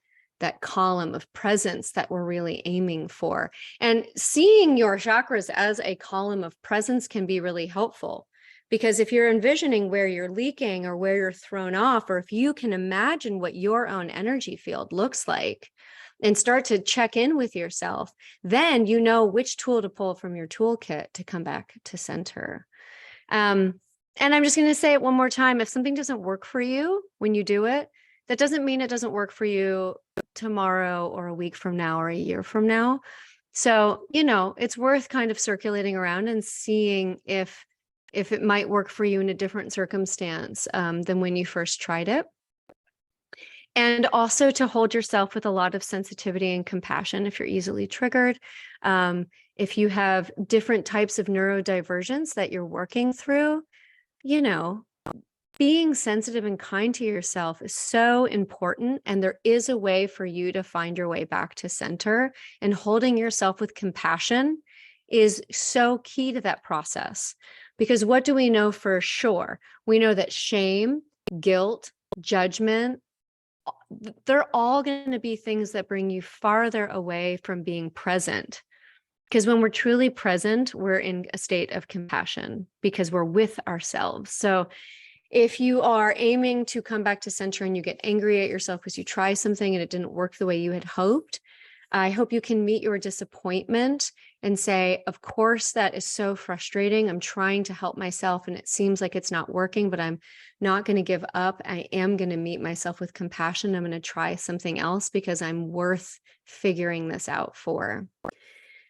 Speaker 1: column of presence that we're really aiming for. And seeing your chakras as a column of presence can be really helpful. Because if you're envisioning where you're leaking or where you're thrown off, or if you can imagine what your own energy field looks like and start to check in with yourself, then you know which tool to pull from your toolkit to come back to center. And I'm just going to say it one more time. If something doesn't work for you when you do it, that doesn't mean it doesn't work for you tomorrow or a week from now or a year from now. So, you know, it's worth kind of circulating around and seeing if it might work for you in a different circumstance than when you first tried it. And also to hold yourself with a lot of sensitivity and compassion if you're easily triggered. If you have different types of neurodivergence that you're working through, you know, being sensitive and kind to yourself is so important. And there is a way for you to find your way back to center, and holding yourself with compassion is so key to that process. Because what do we know for sure? We know that shame, guilt, judgment, they're all going to be things that bring you farther away from being present. Because when we're truly present, we're in a state of compassion because we're with ourselves. So if you are aiming to come back to center and you get angry at yourself because you try something and it didn't work the way you had hoped, I hope you can meet your disappointment and say, of course, that is so frustrating. I'm trying to help myself and it seems like it's not working, but I'm not going to give up. I am going to meet myself with compassion. I'm going to try something else because I'm worth figuring this out for.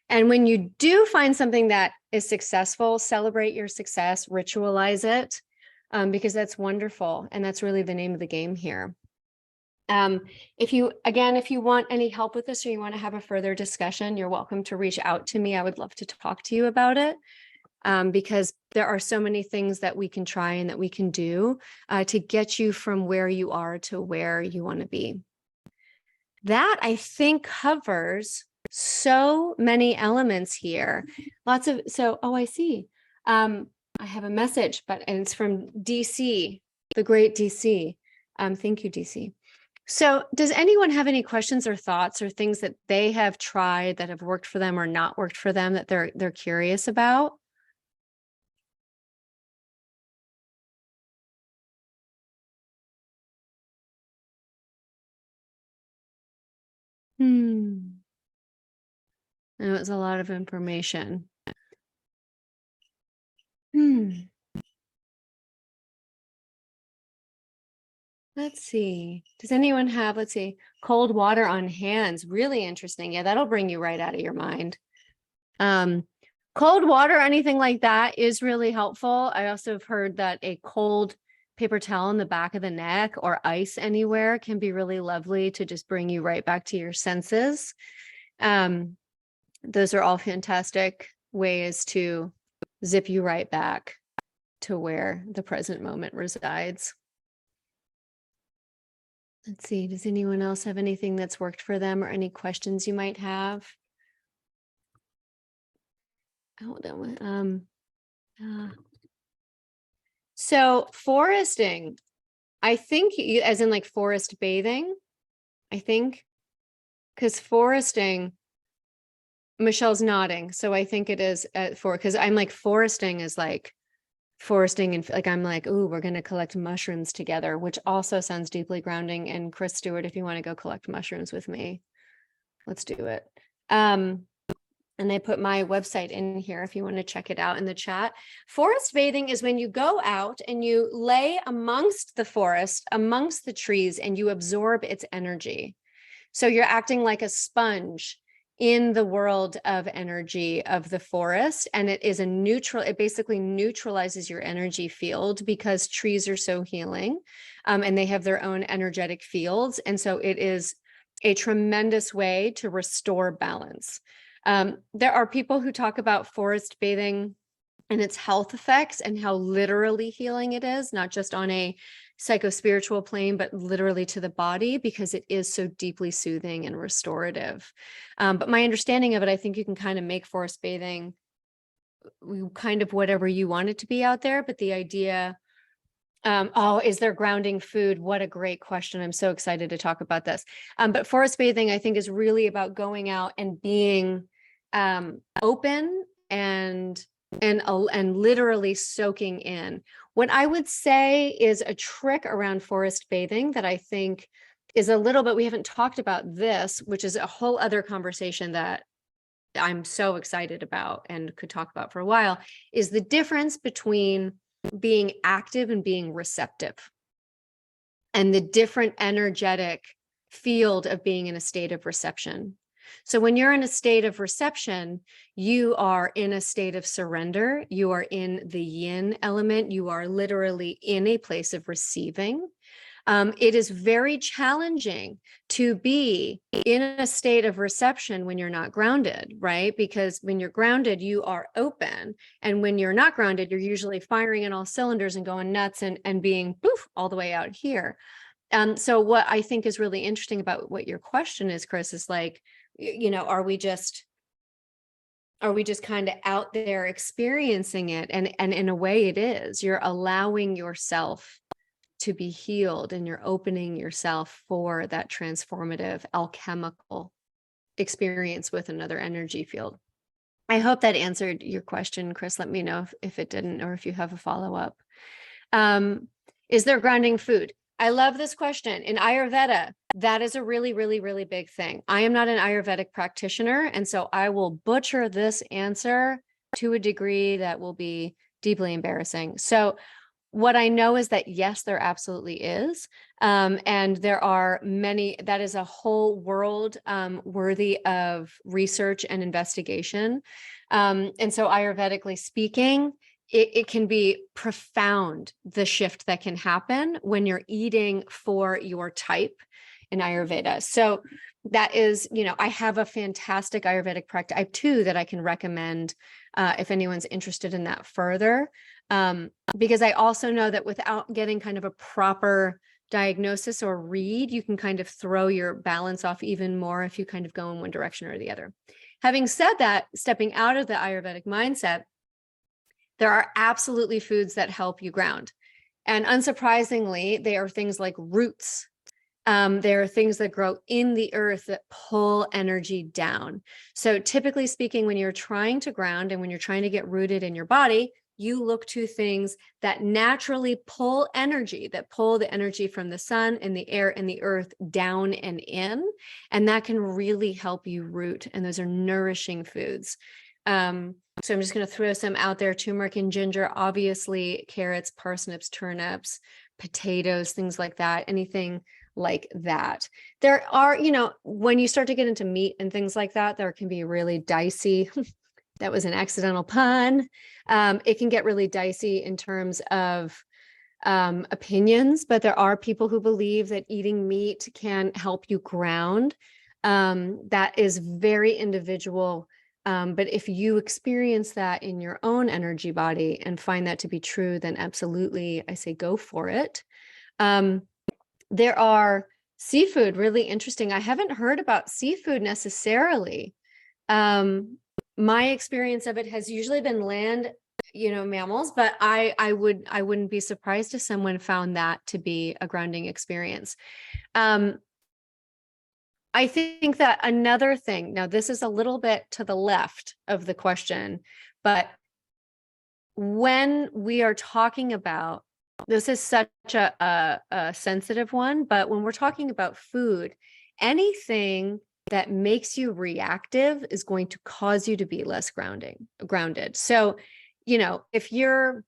Speaker 1: And when you do find something that is successful, celebrate your success, ritualize it, because that's wonderful. And that's really the name of the game here. If you want any help with this, or you want to have a further discussion, you're welcome to reach out to me. I would love to talk to you about it, because there are so many things that we can try and that we can do to get you from where you are to where you want to be. That, I think, covers so many elements here. I see. I have a message, and it's from DC, the great DC. Thank you, DC. So does anyone have any questions or thoughts or things that they have tried that have worked for them or not worked for them that they're curious about? I know it's a lot of information. Let's see. Does anyone have, cold water on hands? Really interesting. Yeah, that'll bring you right out of your mind. Cold water, anything like that is really helpful. I also have heard that a cold paper towel in the back of the neck or ice anywhere can be really lovely to just bring you right back to your senses. Those are all fantastic ways to zip you right back to where the present moment resides. Let's see, does anyone else have anything that's worked for them or any questions you might have? So foresting, I think, as in like forest bathing, I think, because foresting, Michelle's nodding. So I think it is because I'm like foresting is like foresting and like I'm like, ooh, we're gonna collect mushrooms together, which also sounds deeply grounding. And Chris Stewart, if you want to go collect mushrooms with me, let's do it. And I put my website in here if you want to check it out in the chat. Forest bathing is when you go out and you lay amongst the forest, amongst the trees, and you absorb its energy. So you're acting like a sponge in the world of energy of the forest. And it is a neutral, it basically neutralizes your energy field because trees are so healing, and they have their own energetic fields. And so it is a tremendous way to restore balance. There are people who talk about forest bathing and its health effects and how literally healing it is, not just on a psycho-spiritual plane, but literally to the body, because it is so deeply soothing and restorative. But my understanding of it, I think you can kind of make forest bathing kind of whatever you want it to be out there. But the idea, is there grounding food? What a great question. I'm so excited to talk about this. But forest bathing, I think, is really about going out and being open and literally soaking in. What I would say is a trick around forest bathing that I think is a little bit, we haven't talked about this, which is a whole other conversation that I'm so excited about and could talk about for a while, is the difference between being active and being receptive, and the different energetic field of being in a state of reception. So when you're in a state of reception, you are in a state of surrender. You are in the yin element. You are literally in a place of receiving. It is very challenging to be in a state of reception when you're not grounded, right? Because when you're grounded, you are open. And when you're not grounded, you're usually firing in all cylinders and going nuts and being poof all the way out here. So what I think is really interesting about what your question is, Chris, is like, are we just kind of out there experiencing it? And in a way it is, you're allowing yourself to be healed and you're opening yourself for that transformative alchemical experience with another energy field. I hope that answered your question, Chris. Let me know if it didn't, or if you have a follow-up. Is there grounding food? I love this question. In Ayurveda, that is a really, really, really big thing. I am not an Ayurvedic practitioner, and so I will butcher this answer to a degree that will be deeply embarrassing. So what I know is that, yes, there absolutely is. And there are many, that is a whole world worthy of research and investigation. And so Ayurvedically speaking, it can be profound, the shift that can happen when you're eating for your type in Ayurveda. So that is, I have a fantastic Ayurvedic practice. I have two that I can recommend if anyone's interested in that further. Because I also know that without getting kind of a proper diagnosis or read, you can kind of throw your balance off even more if you kind of go in one direction or the other. Having said that, stepping out of the Ayurvedic mindset, there are absolutely foods that help you ground. And unsurprisingly, they are things like roots. There are things that grow in the earth that pull energy down. So typically speaking, when you're trying to ground and when you're trying to get rooted in your body, you look to things that naturally pull energy, that pull the energy from the sun and the air and the earth down and in. And that can really help you root. And those are nourishing foods. So I'm just going to throw some out there: turmeric and ginger, obviously carrots, parsnips, turnips, potatoes, things like that, anything like that. There are, when you start to get into meat and things like that, there can be really dicey. That was an accidental pun. It can get really dicey in terms of opinions, but there are people who believe that eating meat can help you ground. That is very individual. But if you experience that in your own energy body and find that to be true, then absolutely, I say go for it. There are seafood, really interesting. I haven't heard about seafood necessarily. My experience of it has usually been land, mammals, but I wouldn't be surprised if someone found that to be a grounding experience. I think that another thing, now this is a little bit to the left of the question, but when we are talking about, this is such a sensitive one, but when we're talking about food, anything that makes you reactive is going to cause you to be less grounded. So, if you're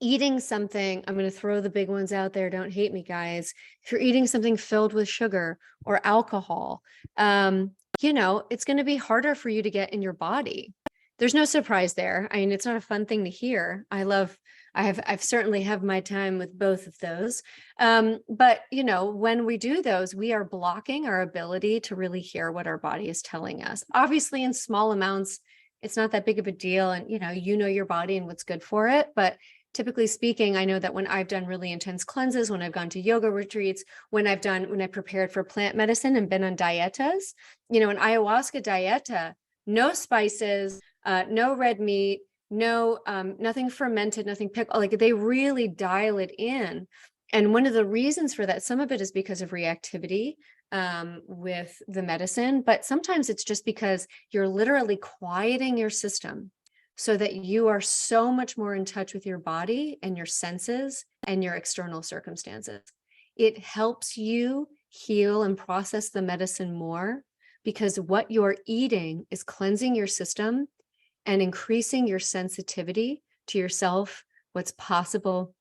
Speaker 1: eating something, I'm going to throw the big ones out there. Don't hate me, guys. If you're eating something filled with sugar or alcohol, it's going to be harder for you to get in your body. There's no surprise there. I mean, it's not a fun thing to hear. I've certainly have my time with both of those. But when we do those, we are blocking our ability to really hear what our body is telling us. Obviously, in small amounts, it's not that big of a deal. And, your body and what's good for it. But typically speaking, I know that when I've done really intense cleanses, when I've gone to yoga retreats, when I prepared for plant medicine and been on dietas, an ayahuasca dieta, no spices, no red meat, no, nothing fermented, nothing pickled, like they really dial it in. And one of the reasons for that, some of it is because of reactivity with the medicine, but sometimes it's just because you're literally quieting your system so that you are so much more in touch with your body and your senses and your external circumstances. It helps you heal and process the medicine more because what you're eating is cleansing your system and increasing your sensitivity to yourself, what's possible,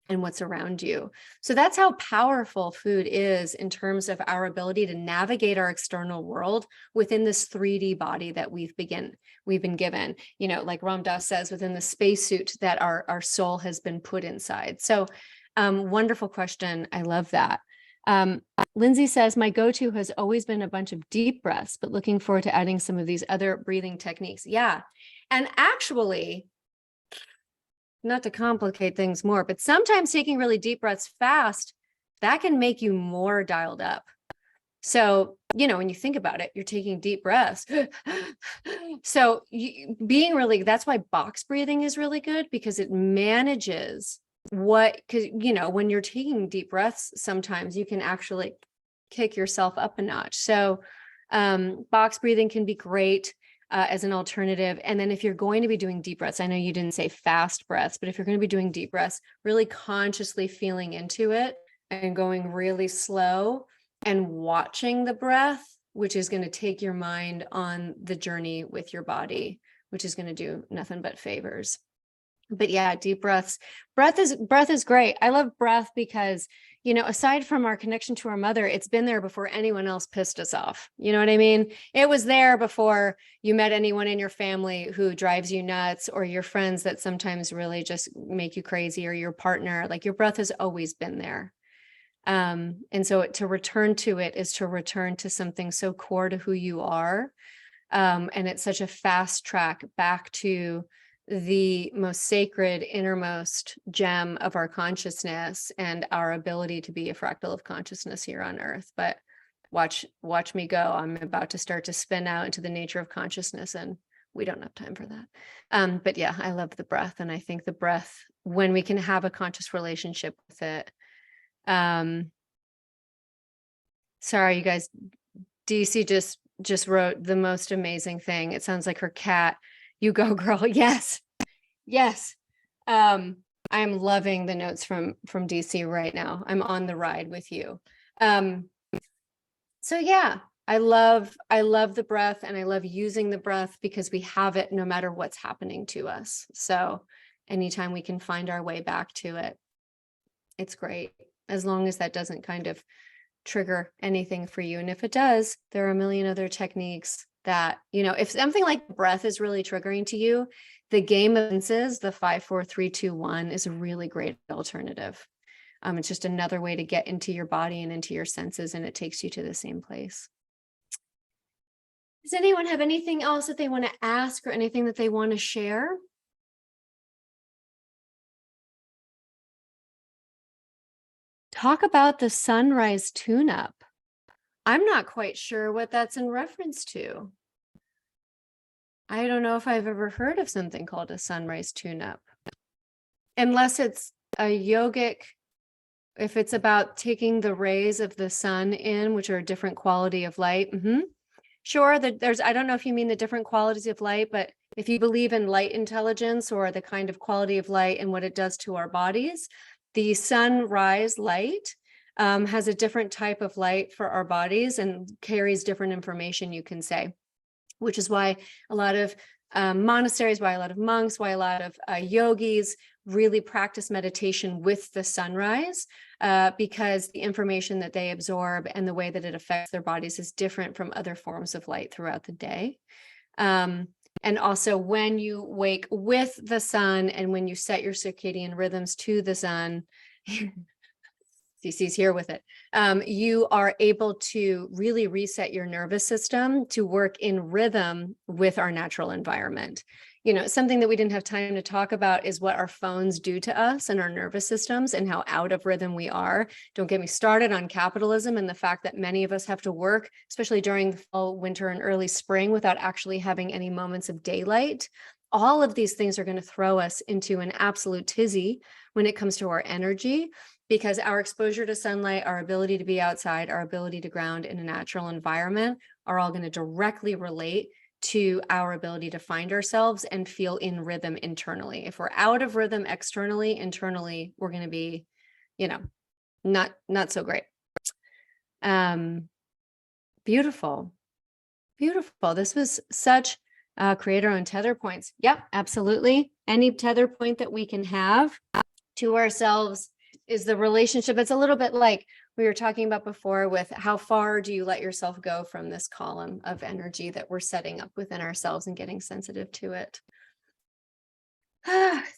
Speaker 1: and what's around you. So that's how powerful food is in terms of our ability to navigate our external world within this 3D body that we've been given, like Ram Dass says, within the spacesuit that our soul has been put inside. So wonderful question. I love that. Lindsay says, my go-to has always been a bunch of deep breaths, but looking forward to adding some of these other breathing techniques. Yeah. And actually, not to complicate things more, but sometimes taking really deep breaths fast, that can make you more dialed up. So, when you think about it, you're taking deep breaths. So that's why box breathing is really good because it manages because, when you're taking deep breaths, sometimes you can actually kick yourself up a notch. So box breathing can be great. As an alternative. And then if you're going to be doing deep breaths, I know you didn't say fast breaths, but if you're going to be doing deep breaths, really consciously feeling into it and going really slow and watching the breath, which is going to take your mind on the journey with your body, which is going to do nothing but favors. But yeah, deep breaths. Breath is great. I love breath because, aside from our connection to our mother, it's been there before anyone else pissed us off. You know what I mean? It was there before you met anyone in your family who drives you nuts, or your friends that sometimes really just make you crazy, or your partner. Like, your breath has always been there. And so to return to it is to return to something so core to who you are. And it's such a fast track back to the most sacred, innermost gem of our consciousness and our ability to be a fractal of consciousness here on earth. But watch me go. I'm about to start to spin out into the nature of consciousness, and we don't have time for that. But yeah, I love the breath. And I think the breath, when we can have a conscious relationship with it. Sorry, you guys, DC just wrote the most amazing thing. It sounds like her cat. You go, girl. Yes. I am loving the notes from DC right now. I'm on the ride with you. So yeah, I love the breath, and I love using the breath because we have it no matter what's happening to us. So anytime we can find our way back to it, it's great, as long as that doesn't kind of trigger anything for you. And if it does, there are a million other techniques that, if something like breath is really triggering to you, the game of senses, the 5, 4, 3, 2, 1 is a really great alternative. It's just another way to get into your body and into your senses, and it takes you to the same place. Does anyone have anything else that they want to ask, or anything that they want to share? Talk about the sunrise tune-up. I'm not quite sure what that's in reference to. I don't know if I've ever heard of something called a sunrise tune-up, unless it's a yogic if it's about taking the rays of the sun in, which are a different quality of light. Sure, I don't know if you mean the different qualities of light, but if you believe in light intelligence or the kind of quality of light and what it does to our bodies, the sunrise light has a different type of light for our bodies and carries different information, you can say, which is why a lot of monasteries, why a lot of monks, why a lot of yogis really practice meditation with the sunrise, because the information that they absorb and the way that it affects their bodies is different from other forms of light throughout the day. And also when you wake with the sun and when you set your circadian rhythms to the sun, CC's here with it, you are able to really reset your nervous system to work in rhythm with our natural environment. You know, something that we didn't have time to talk about is what our phones do to us and our nervous systems and how out of rhythm we are. Don't get me started on capitalism and the fact that many of us have to work, especially during the fall, winter, and early spring, without actually having any moments of daylight. All of these things are going to throw us into an absolute tizzy when it comes to our energy, because our exposure to sunlight, our ability to be outside, our ability to ground in a natural environment are all going to directly relate to our ability to find ourselves and feel in rhythm internally. If we're out of rhythm externally, internally, we're going to be, you know, not so great. Beautiful. Beautiful. This was such create our own tether points. Yep, absolutely. Any tether point that we can have to ourselves is the relationship. It's a little bit like we were talking about before with how far do you let yourself go from this column of energy that we're setting up within ourselves and getting sensitive to it.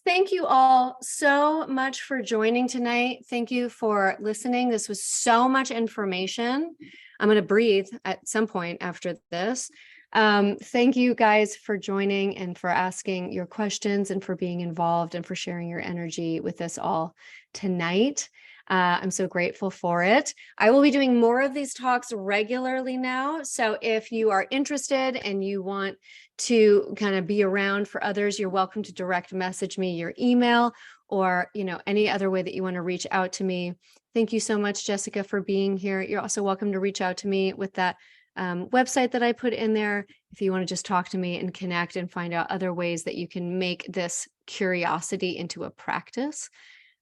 Speaker 1: Thank you all so much for joining tonight. Thank you for listening. This was so much information. I'm going to breathe at some point after this. Thank you guys for joining and for asking your questions and for being involved and for sharing your energy with us all tonight. I'm so grateful for it. I will be doing more of these talks regularly now. So if you are interested and you want to kind of be around for others, you're welcome to direct message me your email or, you know, any other way that you want to reach out to me. Thank you so much, Jessica, for being here. You're also welcome to reach out to me with that website that I put in there if you want to just talk to me and connect and find out other ways that you can make this curiosity into a practice.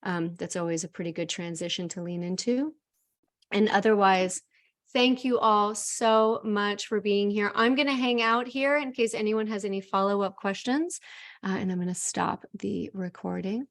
Speaker 1: That's always a pretty good transition to lean into. And otherwise, thank you all so much for being here. I'm going to hang out here in case anyone has any follow-up questions, and I'm going to stop the recording.